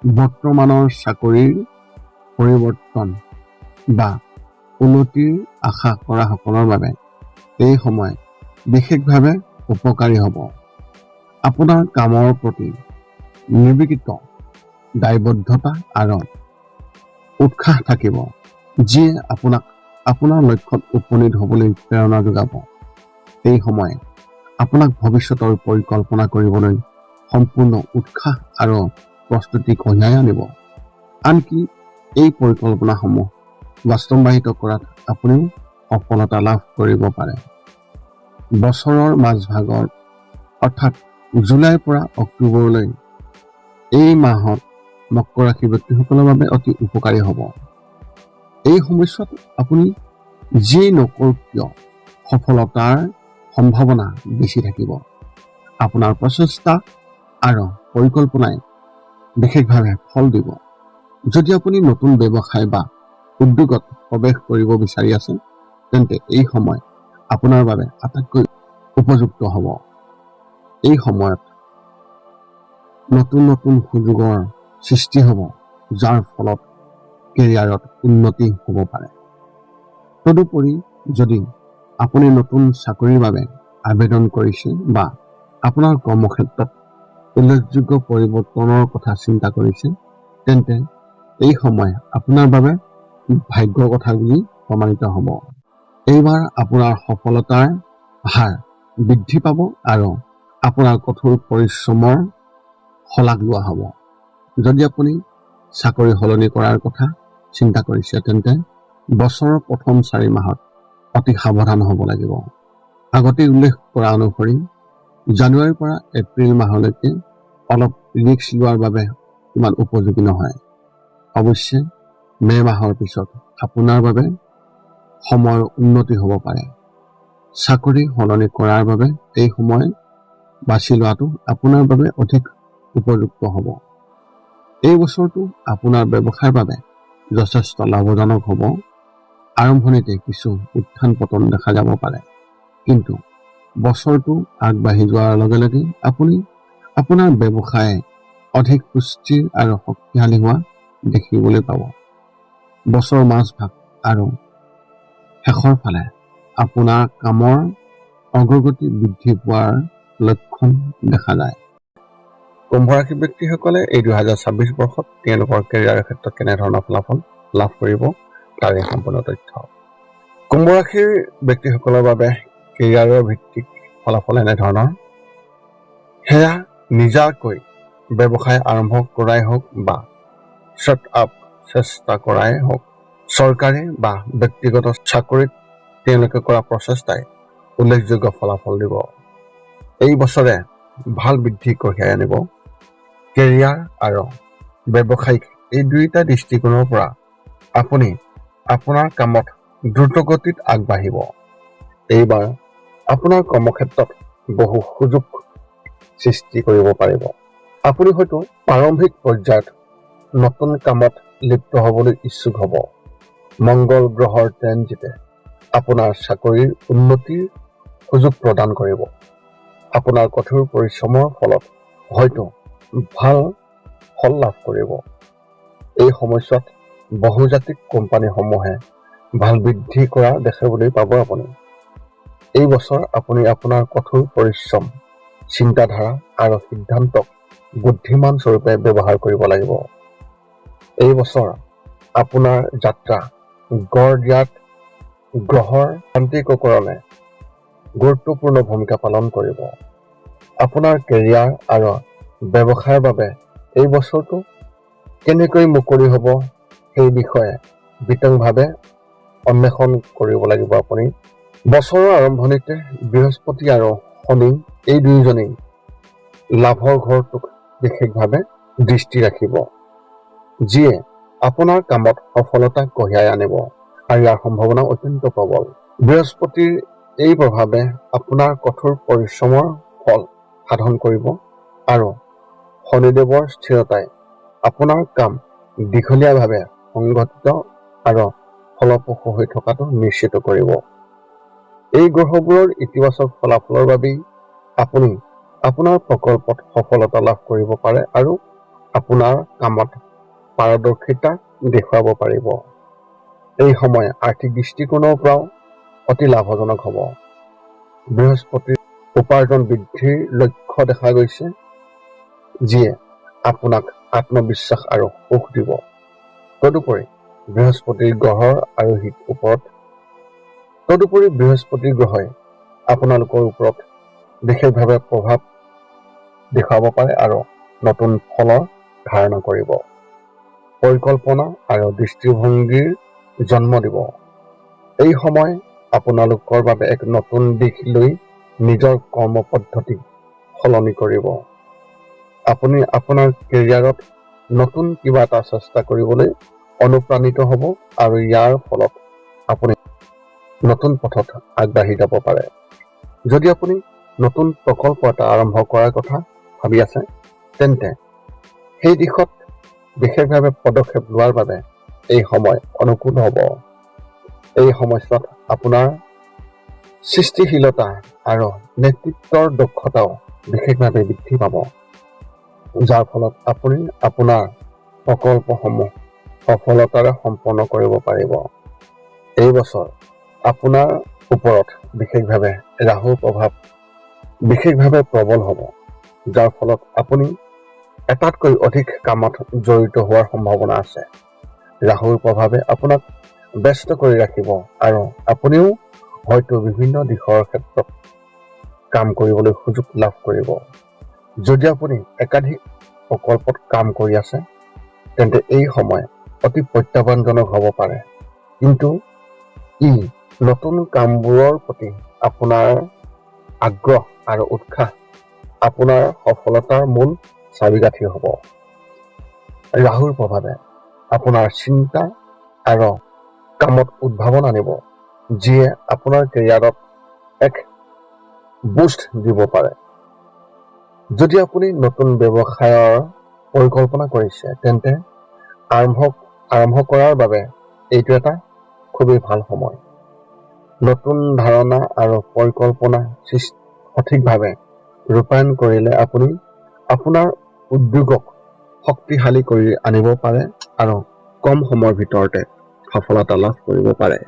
বৰ্তমানৰ চাকৰিৰ পৰিৱৰ্তন বা উন্নতিৰ আশা কৰা সকলৰ বাবে এই সময় বিশেষভাৱে উপকাৰী হ'ব। আপোনাৰ কামৰ প্ৰতি নিৰ্বিকৃত দায়বদ্ধতা আৰু উৎসাহ থাকিব, যিয়ে আপোনাক আপোনাৰ লক্ষ্যত উপনীত হ'বলৈ প্ৰেৰণা যোগাব। এই সময়ে আপোনাক ভৱিষ্যতৰ পৰিকল্পনা কৰিবলৈ সম্পূৰ্ণ উৎসাহ আৰু প্ৰস্তুতি কঢ়িয়াই আনিব। আনকি এই পৰিকল্পনাসমূহ বাস্তৱায়িত কৰাত আপুনিও সফলতা লাভ কৰিব পাৰে। বছৰৰ মাজভাগৰ অৰ্থাৎ জুলাইৰ পৰা অক্টোবৰলৈ এই মাহত মকৰ ৰাশি ব্যক্তিসকলৰ বাবে অতি উপকাৰী হ'ব। এই সময়ছোৱাত আপুনি যিয়েই নকৰক কিয় সফলতাৰ সম্ভাৱনা বেছি থাকিব। আপোনাৰ প্ৰচেষ্টা আৰু পৰিকল্পনাই বিশেষভাৱে ফল দিব। যদি আপুনি নতুন ব্যৱসায় বা উদ্যোগত প্ৰৱেশ কৰিব বিচাৰি আছে, তেন্তে এই সময় আপোনাৰ বাবে আটাইতকৈ উপযুক্ত হ'ব। এই সময়ত নতুন নতুন সুযোগৰ সৃষ্টি হ'ব, যাৰ ফলত কেৰিয়াৰত উন্নতি হ'ব পাৰে। তদুপৰি যদি আপুনি নতুন চাকৰিৰ বাবে আবেদন কৰিছে বা আপোনাৰ কৰ্মক্ষেত্ৰত উল্লেখযোগ্য পৰিৱৰ্তনৰ কথা চিন্তা কৰিছে, তেন্তে এই সময় আপোনাৰ বাবে ভাগ্যৰ কথা বুলি প্ৰমাণিত হ'ব। এইবাৰ আপোনাৰ সফলতাৰ হাৰ বৃদ্ধি পাব আৰু আপোনাৰ কঠোৰ পৰিশ্ৰমৰ শলাগ লোৱা হ'ব। যদি আপুনি চাকৰি সলনি কৰাৰ কথা চিন্তা কৰিছে, তেন্তে বছৰৰ প্ৰথম 4 মাহত অতি সাৱধান হ'ব লাগিব। আগতে উল্লেখ কৰা অনুসৰি জানুৱাৰীৰ পৰা এপ্ৰিল মাহলৈকে অলপ ৰিস্ক লোৱাৰ বাবে ইমান উপযোগী নহয়। অৱশ্যে মে মাহৰ পিছত আপোনাৰ বাবে সময়ৰ উন্নতি হ'ব পাৰে। চাকৰি সলনি কৰাৰ বাবে এই সময় বাছি লোৱাটো আপোনাৰ বাবে অধিক উপযুক্ত হ'ব। এই বছৰটো আপোনাৰ ব্যৱসায়ৰ বাবে যথেষ্ট লাভজনক হ'ব। আৰম্ভণিতে কিছু উত্থান পতন দেখা যাব পাৰে, কিন্তু বছৰটো আগবাঢ়ি যোৱাৰ লগে লগে আপুনি আপোনাৰ ব্যৱসায় অধিক সুস্থিৰ আৰু শক্তিশালী হোৱা দেখিবলৈ পাব। বছৰৰ মাজভাগ আৰু শেষৰ ফালে আপোনাৰ কামৰ অগ্ৰগতি বৃদ্ধি পোৱাৰ লক্ষণ দেখা যায়। কুম্ভ ৰাশিৰ ব্যক্তিসকলে এই 2026 বৰ্ষত তেওঁলোকৰ কেৰিয়াৰৰ ক্ষেত্ৰত কেনেধৰণৰ ফলাফল লাভ কৰিব তাৰে সম্পূৰ্ণ তথ্য। কুম্ভ ৰাশিৰ ব্যক্তিসকলৰ বাবে কেৰিয়াৰৰ ভিত্তিক ফলাফল এনেধৰণৰ। সেয়া নিজাকৈ ব্যৱসায় আৰম্ভ কৰাই হওক বা ষ্টাৰ্ট আপ চেষ্টা কৰাই হওক, চৰকাৰী বা ব্যক্তিগত চাকৰিত তেওঁলোকে কৰা প্ৰচেষ্টাই উল্লেখযোগ্য ফলাফল দিব। এই বছৰে ভাল বৃদ্ধি কঢ়িয়াই আনিব। কেৰিয়াৰ আৰু ব্যৱসায়িক এই দুয়োটা দৃষ্টিকোণৰ পৰা আপুনি আপোনাৰ কামত দ্ৰুতগতিত আগবাঢ়িব। এইবাৰ আপোনাৰ কৰ্মক্ষেত্ৰত বহু সুযোগ সৃষ্টি কৰিব পাৰিব। আপুনি হয়তো প্ৰাৰম্ভিক পৰ্যায়ত নতুন কামত লিপ্ত হ'বলৈ ইচ্ছুক হ'ব। মংগল গ্ৰহৰ ট্ৰেনজিটে আপোনাৰ চাকৰিৰ উন্নতিৰ সুযোগ প্ৰদান কৰিব। আপোনাৰ কঠোৰ পৰিশ্ৰমৰ ফলত হয়তো ভাল ফল লাভ কৰিব। এই সময়ছোৱাত বহুজাতিক কোম্পানীসমূহে ভাল বৃদ্ধি কৰা দেখিবলৈ পাব আপুনি। এই বছৰ আপুনি আপোনাৰ কঠোৰ পৰিশ্ৰম, চিন্তাধাৰা আৰু সিদ্ধান্তক বুদ্ধিমান স্বৰূপে ব্যৱহাৰ কৰিব লাগিব। এই বছৰ আপোনাৰ যাত্ৰা গঢ় দিয়াত গ্ৰহৰ শান্তিকৰণে গুৰুত্বপূৰ্ণ ভূমিকা পালন কৰিব। আপোনাৰ কেৰিয়াৰ আৰু ব্যৱসায়ৰ বাবে এই বছৰটো কেনেকৈ মুকলি হ'ব সেই বিষয়ে বিতংভাৱে অন্বেষণ কৰিব লাগিব আপুনি। বছৰৰ আৰম্ভণিতে বৃহস্পতি আৰু শনি এই দুয়োজনেই লাভৰ ঘৰটোক বিশেষভাৱে দৃষ্টি ৰাখিব, যিয়ে আপোনাৰ কামত সফলতা কঢ়িয়াই আনিব আৰু ইয়াৰ সম্ভাৱনা অত্যন্ত প্ৰবল। বৃহস্পতিৰ এই প্ৰভাৱে আপোনাৰ কঠোৰ পৰিশ্ৰমৰ ফল সাধন কৰিব আৰু শনিদেৱৰ স্থিৰতাই আপোনাৰ কাম দীঘলীয়াভাৱে সংগঠিত আৰু ফলপ্ৰসূ হৈ থকাটো নিশ্চিত কৰিব। এই গ্ৰহবোৰৰ ইতিবাচক ফলাফলৰ বাবেই আপুনি আপোনাৰ প্ৰকল্পত সফলতা লাভ কৰিব পাৰে আৰু আপোনাৰ কামত পাৰদৰ্শিতা দেখুৱাব পাৰিব। এই সময় আৰ্থিক দৃষ্টিকোণৰ পৰাও অতি লাভজনক হ'ব। বৃহস্পতিৰ উপাৰ্জন বৃদ্ধিৰ লক্ষ্য দেখা গৈছে, যিয়ে আপোনাক আত্মবিশ্বাস আৰু সুখ দিব। তদুপৰি বৃহস্পতিৰ গ্ৰহৰ আপোনালোকৰ ওপৰত বিশেষভাৱে প্ৰভাৱ দেখুৱাব পাৰে আৰু নতুন ফলৰ ধাৰণা কৰিব। পৰিকল্পনা আৰু দৃষ্টিভংগীৰ জন্ম দিব। এই সময় আপোনালোকৰ বাবে এক নতুন দিশ লৈ নিজৰ কৰ্ম পদ্ধতি সলনি কৰিব। আপুনি আপোনাৰ কেৰিয়াৰত নতুন কিবা এটা চেষ্টা কৰিবলৈ অনুপ্ৰাণিত হ'ব আৰু ইয়াৰ ফলত আপুনি নতুন পথত আগবাঢ়ি যাব পাৰে। যদি আপুনি নতুন প্ৰকল্প এটা আৰম্ভ কৰাৰ কথা ভাবি আছে, তেন্তে সেই দিশত বিশেষভাৱে পদক্ষেপ লোৱাৰ বাবে এই সময় অনুকূল হ'ব। এই সময়ছোৱাত আপোনাৰ সৃষ্টিশীলতা আৰু নেতৃত্বৰ দক্ষতাও বিশেষভাৱে বৃদ্ধি পাব, যাৰ ফলত আপুনি আপোনাৰ প্ৰকল্পসমূহ সফলতাৰে সম্পন্ন কৰিব পাৰিব। এই বছৰ আপোনাৰ ওপৰত বিশেষভাৱে ৰাহুৰ প্ৰভাৱ বিশেষভাৱে প্ৰবল হ'ব, যাৰ ফলত আপুনি এটাতকৈ অধিক কামত জড়িত হোৱাৰ সম্ভাৱনা আছে। ৰাহুৰ প্ৰভাৱে আপোনাক ব্যস্ত কৰি ৰাখিব আৰু আপুনিও হয়তো বিভিন্ন দিশৰ ক্ষেত্ৰত কাম কৰিবলৈ সুযোগ লাভ কৰিব। যদি আপুনি একাধিক প্ৰকল্পত কাম কৰি আছে, তেন্তে এই সময় অতি প্ৰত্যাহ্বানজনক হ'ব পাৰে, কিন্তু ই নতুন কামবোৰৰ প্ৰতি আপোনাৰ আগ্ৰহ আৰু উৎসাহ আপোনাৰ সফলতাৰ মূল চাবিকাঠি হ'ব। ৰাহুৰ প্ৰভাৱে আপোনাৰ চিন্তা আৰু কামত উদ্ভাৱন আনিব, যিয়ে আপোনাৰ কেৰিয়াৰত এক বুষ্ট দিব পাৰে। যদি আপুনি নতুন ব্যৱসায়ৰ পৰিকল্পনা কৰিছে তেন্তে আৰম্ভ কৰাৰ বাবে এইটো এটা খুবেই ভাল সময়। নতুন ধাৰণা আৰু পৰিকল্পনা সঠিকভাৱে ৰূপায়ণ কৰিলে আপুনি আপোনাৰ উদ্যোগক শক্তিশালী কৰি আনিব পাৰে আৰু কম সময়ৰ ভিতৰতে সফলতা লাভ কৰিব পাৰে।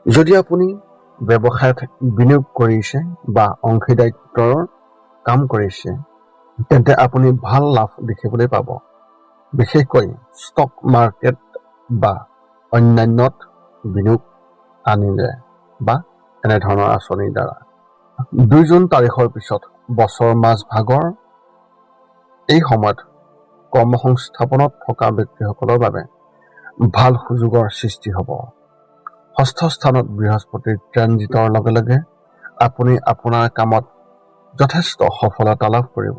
যদি আপুনি ব্যৱসায়ত বিনিয়োগ কৰিছে বা অংশীদাৰিত্বৰ কাম কৰিছে তেন্তে আপুনি ভাল লাভ দেখিবলৈ পাব, বিশেষকৈ ষ্টক মাৰ্কেট বা অন্যান্যত বিনিয়োগ আনিলে বা এনেধৰণৰ আঁচনিৰ দ্বাৰা। 2 জুন তাৰিখৰ পিছত বছৰৰ মাজভাগৰ এই সময়ত কৰ্মসংস্থাপনত থকা ব্যক্তিসকলৰ বাবে ভাল সুযোগৰ সৃষ্টি হ'ব। 6ষ্ঠ স্থানত বৃহস্পতিৰ ট্ৰেনজিটৰ লগে লগে আপুনি আপোনাৰ কামত যথেষ্ট সফলতা লাভ কৰিব।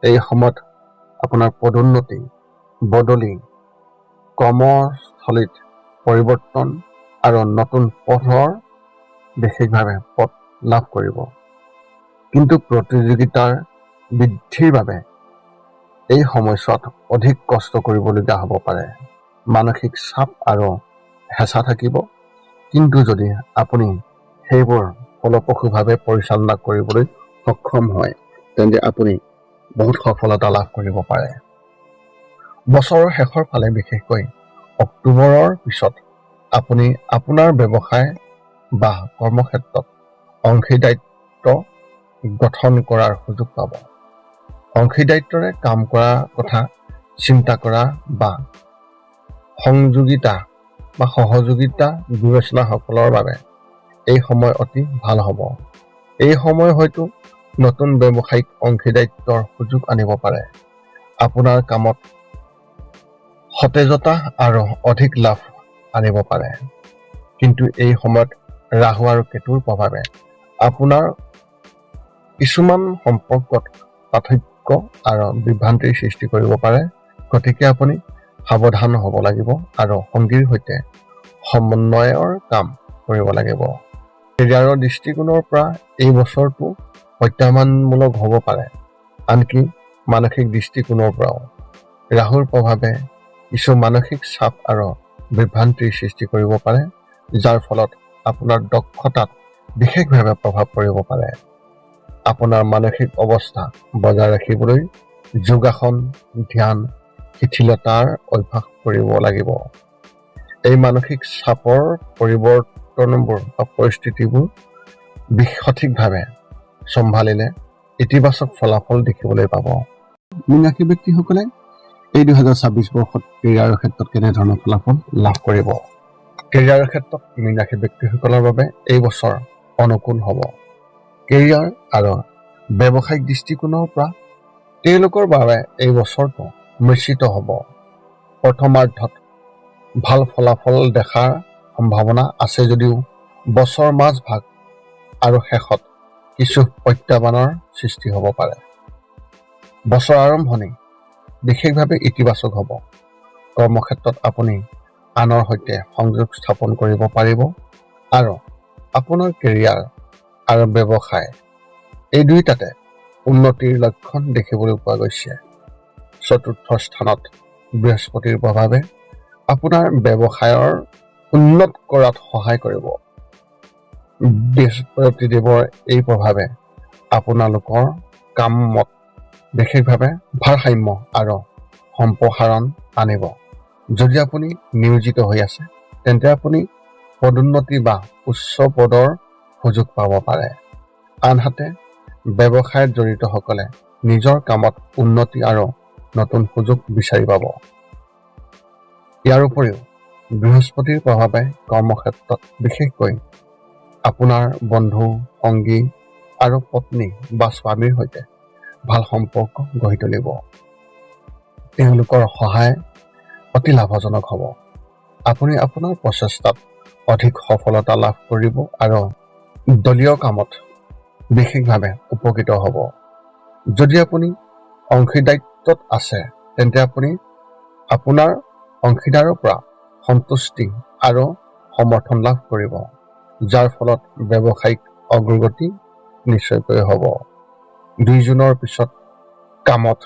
এই সময়ত আপোনাৰ পদোন্নতি, বদলি, কৰ্মস্থলীত পৰিৱৰ্তন আৰু নতুন পথৰ বিশেষভাৱে পথ লাভ কৰিব। কিন্তু প্ৰতিযোগিতাৰ বৃদ্ধিৰ বাবে এই সময়ছোৱাত অধিক কষ্ট কৰিবলগীয়া হ'ব পাৰে। মানসিক চাপ আৰু হেঁচা থাকিব, কিন্তু যদি আপুনি সেইবোৰ ফলপ্ৰসূভাৱে পৰিচালনা কৰিবলৈ সক্ষম হয় তেন্তে আপুনি বহুত সফলতা লাভ কৰিব পাৰে। বছৰৰ শেষৰ ফালে বিশেষকৈ অক্টোবৰৰ পিছত আপুনি আপোনাৰ ব্যৱসায় বা কৰ্মক্ষেত্ৰত অংশীদাৰিত্ব গঠন কৰাৰ সুযোগ পাব। অংশীদাৰিত্বৰে কাম কৰাৰ কথা চিন্তা কৰা বা সহযোগিতা বিবেচনাসকলৰ বাবে এই সময় অতি ভাল হ'ব। এই সময় হয়তো নতুন ব্যৱসায়িক অংশীদাৰিত্বৰ সুযোগ আনিব পাৰে, আপোনাৰ কামত সতেজতা আৰু অধিক লাভ আনিব পাৰে। কিন্তু এই সময়ত ৰাহু আৰু কেতুৰ প্ৰভাৱে আপোনাৰ কিছুমান সম্পৰ্কত পাৰ্থক্য আৰু বিভ্ৰান্তিৰ সৃষ্টি কৰিব পাৰে। গতিকে আপুনি সাৱধান হ'ব লাগিব আৰু সঙ্গীৰ সৈতে সমন্বয়ৰ কাম কৰিব লাগিব। কেৰিয়াৰৰ দৃষ্টিকোণৰ পৰা এই বছৰটো প্ৰত্যাহ্বানমূলক হ'ব পাৰে, আনকি মানসিক দৃষ্টিকোণৰ পৰাও। ৰাহুৰ প্ৰভাৱে কিছু মানসিক চাপ আৰু বিভ্ৰান্তিৰ সৃষ্টি কৰিব পাৰে, যাৰ ফলত আপোনাৰ দক্ষতাত বিশেষভাৱে প্ৰভাৱ পৰিব পাৰে। আপোনাৰ মানসিক অৱস্থা বজাই ৰাখিবলৈ যোগাসন, ধ্যান, শিথিলতাৰ অভ্যাস কৰিব লাগিব। এই মানসিক চাপৰ পৰিস্থিতিবোৰ সঠিকভাৱে চম্ভালিলে ইতিবাচক ফলাফল দেখিবলৈ পাব। মীন ৰাশি ব্যক্তিসকলে এই 2026 বৰ্ষত কেৰিয়াৰৰ ক্ষেত্ৰত কেনেধৰণৰ ফলাফল লাভ কৰিব? কেৰিয়াৰৰ ক্ষেত্ৰত মীন ৰাশি ব্যক্তিসকলৰ বাবে এই বছৰ অনুকূল হ'ব। কেৰিয়াৰ আৰু ব্যৱসায়িক দৃষ্টিকোণৰ পৰা তেওঁলোকৰ বাবে এই বছৰটো মিশ্ৰিত হ'ব। প্ৰথমাৰ্ধত ভাল ফলাফল দেখাৰ সম্ভাৱনা আছে যদিও বছৰৰ মাজভাগ আৰু শেষত কিছু প্ৰত্যাহ্বানৰ সৃষ্টি হ'ব পাৰে। বছৰ আৰম্ভণি বিশেষভাৱে ইতিবাচক হ'ব। কৰ্মক্ষেত্ৰত আপুনি আনৰ সৈতে সংযোগ স্থাপন কৰিব পাৰিব আৰু আপোনাৰ কেৰিয়াৰ আৰু ব্যৱসায় এই দুয়োটাতে উন্নতিৰ লক্ষণ দেখিবলৈ পোৱা গৈছে। 4ৰ্থ স্থানত বৃহস্পতিৰ প্ৰভাৱে আপোনাৰ ব্যৱসায়ৰ উন্নত কৰাত সহায় কৰিব। বৃহস্পতিদেৱৰ এই প্ৰভাৱে আপোনালোকৰ কামত বিশেষভাৱে ভাৰসাম্য আৰু সম্প্ৰসাৰণ আনিব। যদি আপুনি নিয়োজিত হৈ আছে তেন্তে আপুনি পদোন্নতি বা উচ্চ পদৰ সুযোগ পাব পাৰে। আনহাতে ব্যৱসায়ত জড়িতসকলে নিজৰ কামত উন্নতি আৰু নতুন সুযোগ বিচাৰি পাব। ইয়াৰ উপৰিও বৃহস্পতিৰ প্ৰভাৱে কৰ্মক্ষেত্ৰত বিশেষকৈ আপোনাৰ বন্ধু, সংগী আৰু পত্নী বা স্বামীৰ সৈতে ভাল সম্পৰ্ক গঢ়ি তুলিব। তেওঁলোকৰ সহায় অতি লাভজনক হ'ব। আপুনি আপোনাৰ প্ৰচেষ্টাত অধিক সফলতা লাভ কৰিব আৰু দলীয় কামত বিশেষভাৱে উপকৃত হ'ব। যদি আপুনি অংশীদাৰিত্বত আছে তেন্তে আপুনি আপোনাৰ অংশীদাৰৰ পৰা সন্তুষ্টি আৰু সমৰ্থন লাভ কৰিব, যাৰ ফলত ব্যৱসায়িক অগ্ৰগতি নিশ্চয়কৈ হ'ব। 2 জুনৰ পিছত কামত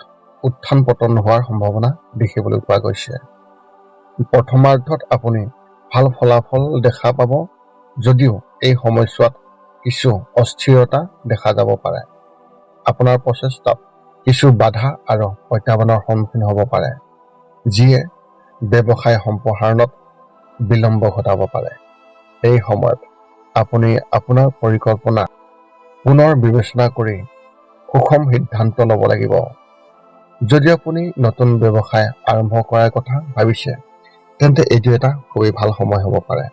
উত্থান পতন হোৱাৰ সম্ভাৱনা দেখিবলৈ পোৱা গৈছে। প্ৰথমাৰ্ধত আপুনি ভাল ফলাফল দেখা পাব, যদিও এই সময়ছোৱাত কিছু অস্থিৰতা দেখা যাব পাৰে। আপোনাৰ প্ৰচেষ্টাত কিছু বাধা আৰু প্ৰত্যাহ্বানৰ সন্মুখীন হ'ব পাৰে, যিয়ে ব্যৱসায় সম্প্ৰসাৰণত বিলম্ব ঘটাব পাৰে। এই সময়ত আপুনি আপোনাৰ পৰিকল্পনা পুনৰ বিবেচনা কৰি সুষম সিদ্ধান্ত ল'ব লাগিব। যদি আপুনি নতুন ব্যৱসায় আৰম্ভ কৰাৰ কথা ভাবিছে, তেন্তে এইটো এটা খুবেই ভাল সময় হ'ব পাৰে।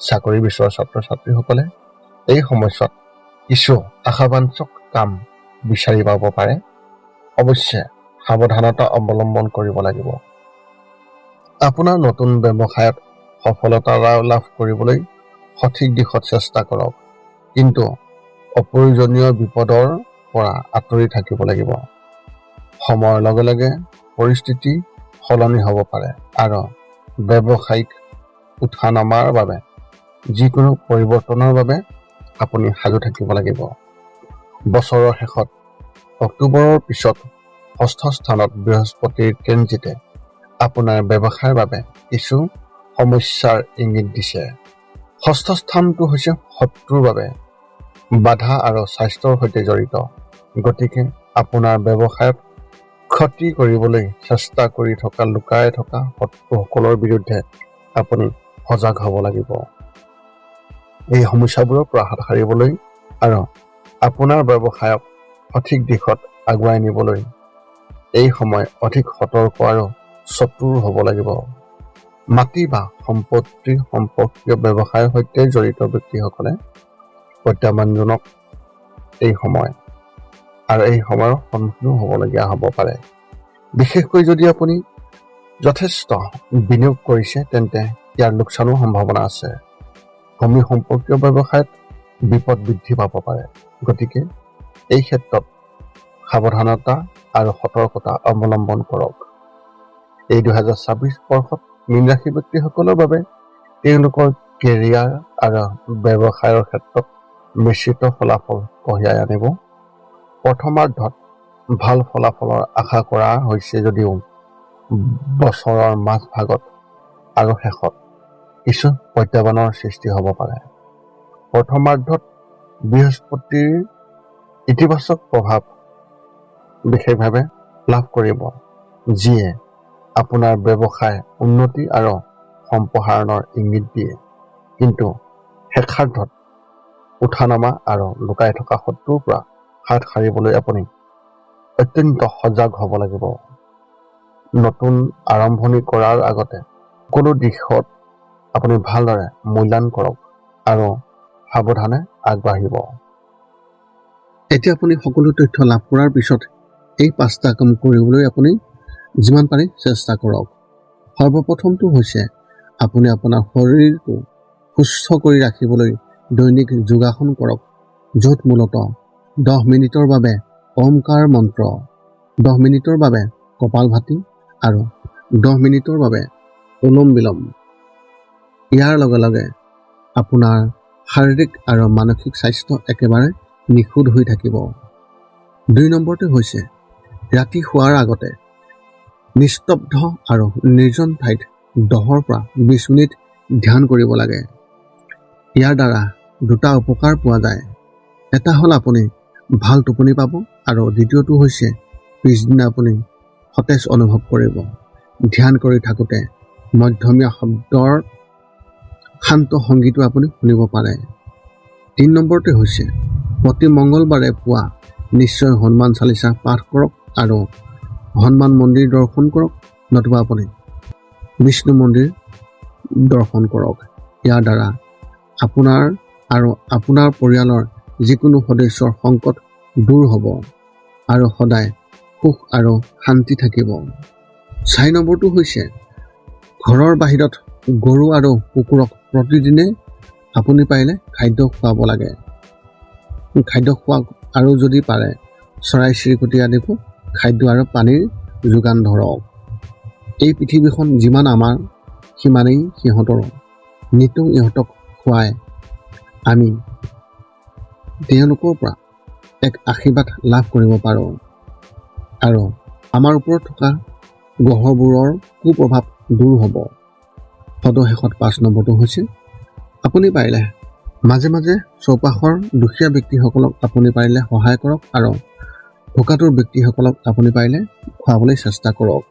চাকৰি বিচৰা ছাত্ৰ-ছাত্ৰীসকলে এই সময়ছোৱাত কিছু আশাবাঞ্চক কাম বিচাৰি পাব পাৰে। অৱশ্যে সাৱধানতা অৱলম্বন কৰিব লাগিব। আপোনাৰ নতুন ব্যৱসায়ত সফলতা লাভ কৰিবলৈ সঠিক দিশত চেষ্টা কৰক, কিন্তু অপ্ৰয়োজনীয় বিপদৰ পৰা আঁতৰি থাকিব লাগিব। সময়ৰ লগে লগে পৰিস্থিতি সলনি হ'ব পাৰে আৰু ব্যৱসায়িক উঠা-নমাৰ বাবে যিকোনো পৰিৱৰ্তনৰ বাবে আপুনি সাজু থাকিব লাগিব। বছৰৰ শেষত অক্টোবৰৰ পিছত 6ষ্ঠ স্থানত বৃহস্পতিৰ ট্ৰেনজিটে আপোনাৰ ব্যৱসায়ৰ বাবে কিছু সমস্যাৰ ইংগিত দিছে। 6ষ্ঠ স্থানটো হৈছে শত্ৰুৰ বাবে বাধা আৰু স্বাস্থ্যৰ সৈতে জড়িত। গতিকে আপোনাৰ ব্যৱসায়ত ক্ষতি কৰিবলৈ চেষ্টা কৰি থকা লুকাই থকা শত্ৰুসকলৰ বিৰুদ্ধে আপুনি সজাগ হ'ব লাগিব। এই সমস্যাবোৰৰ পৰা হাত সাৰিবলৈ আৰু আপোনাৰ ব্যৱসায়ক সঠিক দিশত আগুৱাই নিবলৈ এই সময় অধিক সতৰ্ক আৰু চতুৰ হ'ব লাগিব। মাটি বা সম্পত্তি সম্পৰ্কীয় ব্যৱসায়ৰ সৈতে জড়িত ব্যক্তিসকলে প্ৰত্যাহ্বানজনক এই সময় আৰু এই সময়ৰ সন্মুখীন হ'বলগীয়া হ'ব পাৰে। বিশেষকৈ যদি আপুনি যথেষ্ট বিনিয়োগ কৰিছে, তেন্তে ইয়াৰ লোকচানৰ সম্ভাৱনা আছে। ভূমি সম্পৰ্কীয় ব্যৱসায়ত বিপদ বৃদ্ধি পাব পাৰে। গতিকে এই ক্ষেত্ৰত সাৱধানতা আৰু সতৰ্কতা অৱলম্বন কৰক। এই 2026 বৰ্ষত মীন ৰাশি ব্যক্তিসকলৰ বাবে তেওঁলোকৰ কেৰিয়াৰ আৰু ব্যৱসায়ৰ ক্ষেত্ৰত মিশ্ৰিত ফলাফল কঢ়িয়াই আনিব। প্ৰথমাৰ্ধত ভাল ফলাফলৰ আশা কৰা হৈছে যদিও বছৰৰ মাজভাগত আৰু শেষত কিছু প্ৰত্যাহ্বানৰ সৃষ্টি হ'ব পাৰে। প্ৰথমাৰ্ধত বৃহস্পতিৰ ইতিবাচক প্ৰভাৱ বিশেষভাৱে লাভ কৰিব, যিয়ে আপোনাৰ ব্যৱসায় উন্নতি আৰু সম্প্ৰসাৰণৰ ইংগিত দিয়ে। কিন্তু শেষাৰ্ধত উঠা-নমা আৰু লুকাই থকা শত্ৰুৰ পৰা হাত সাৰিবলৈ আপুনি অত্যন্ত সজাগ হ'ব লাগিব। নতুন আৰম্ভণি কৰাৰ আগতে সকলো দিশত আপুনি ভালদৰে মূল্যায়ন কৰক আৰু সাৱধানে আগবাঢ়িব। এতিয়া আপুনি সকলো তথ্য লাভ কৰাৰ পিছত এই 5টা কাম কৰিবলৈ আপুনি যিমান পাৰে চেষ্টা কৰক। সৰ্বপ্ৰথমটো হৈছে আপুনি আপোনাৰ শৰীৰটো সুস্থ কৰি ৰাখিবলৈ দৈনিক যোগাসন কৰক, য'ত মূলতঃ 10 মিনিটৰ বাবে ওমকাৰ মন্ত্ৰ, 10 মিনিটৰ বাবে কপালভাতি আৰু 10 মিনিটৰ বাবে অনুলোম বিলোম। ইয়াৰ লগে লগে আপোনাৰ শাৰীৰিক আৰু মানসিক স্বাস্থ্য একেবাৰে নিখুঁত হৈ থাকিব। 2 নম্বৰটো হৈছে ৰাতি শোৱাৰ আগতে নিস্তব্ধ আৰু নিৰ্জন ঠাইত 10ৰ পৰা 20 মিনিট ধ্যান কৰিব লাগে। ইয়াৰ দ্বাৰা 2টা উপকাৰ পোৱা যায়। এটা হ'ল আপুনি ভাল টোপনি পাব আৰু দ্বিতীয়টো হৈছে পিছদিনা আপুনি সতেজ অনুভৱ কৰিব। ধ্যান কৰি থাকোঁতে মধ্যমীয়া শব্দৰ শান্ত সংগীতো আপুনি শুনিব পাৰে। 3 নম্বৰটো হৈছে প্ৰতি মংগলবাৰে পুৱা নিশ্চয় হনুমান চালিচা পাঠ কৰক আৰু হনুমান মন্দিৰ দৰ্শন কৰক, নতুবা আপুনি বিষ্ণু মন্দিৰ দৰ্শন কৰক। ইয়াৰ দ্বাৰা আপোনাৰ আৰু আপোনাৰ পৰিয়ালৰ যিকোনো সদস্যৰ সংকট দূৰ হ'ব আৰু সদায় সুখ আৰু শান্তি থাকিব। 4 নম্বৰটো হৈছে ঘৰৰ বাহিৰত গৰু আৰু কুকুৰক প্ৰতিদিনে আপুনি পাৰিলে খাদ্য খুৱাব লাগে। খাদ্য খোৱা আৰু যদি পাৰে চৰাই-চিৰিকটি আদিকো খাদ্য আৰু পানীৰ যোগান ধৰক। এই পৃথিৱীখন যিমান আমাৰ সিমানেই সিহঁতৰো। নিতৌ ইহঁতক খুৱাই আমি তেওঁলোকৰ পৰা এক আশীৰ্বাদ লাভ কৰিব পাৰোঁ আৰু আমাৰ ওপৰত থকা গ্ৰহবোৰৰ কুপ্ৰভাৱ দূৰ হ'ব। সদশেষত 5 নম্বৰটো হৈছে আপুনি পাৰিলে মাজে মাজে চৌপাশৰ দুখীয়া ব্যক্তিসকলক আপুনি পাৰিলে সহায় কৰক আৰু ভোকাতুৰ ব্যক্তিসকলক আপুনি পাৰিলে খুৱাবলৈ চেষ্টা কৰক।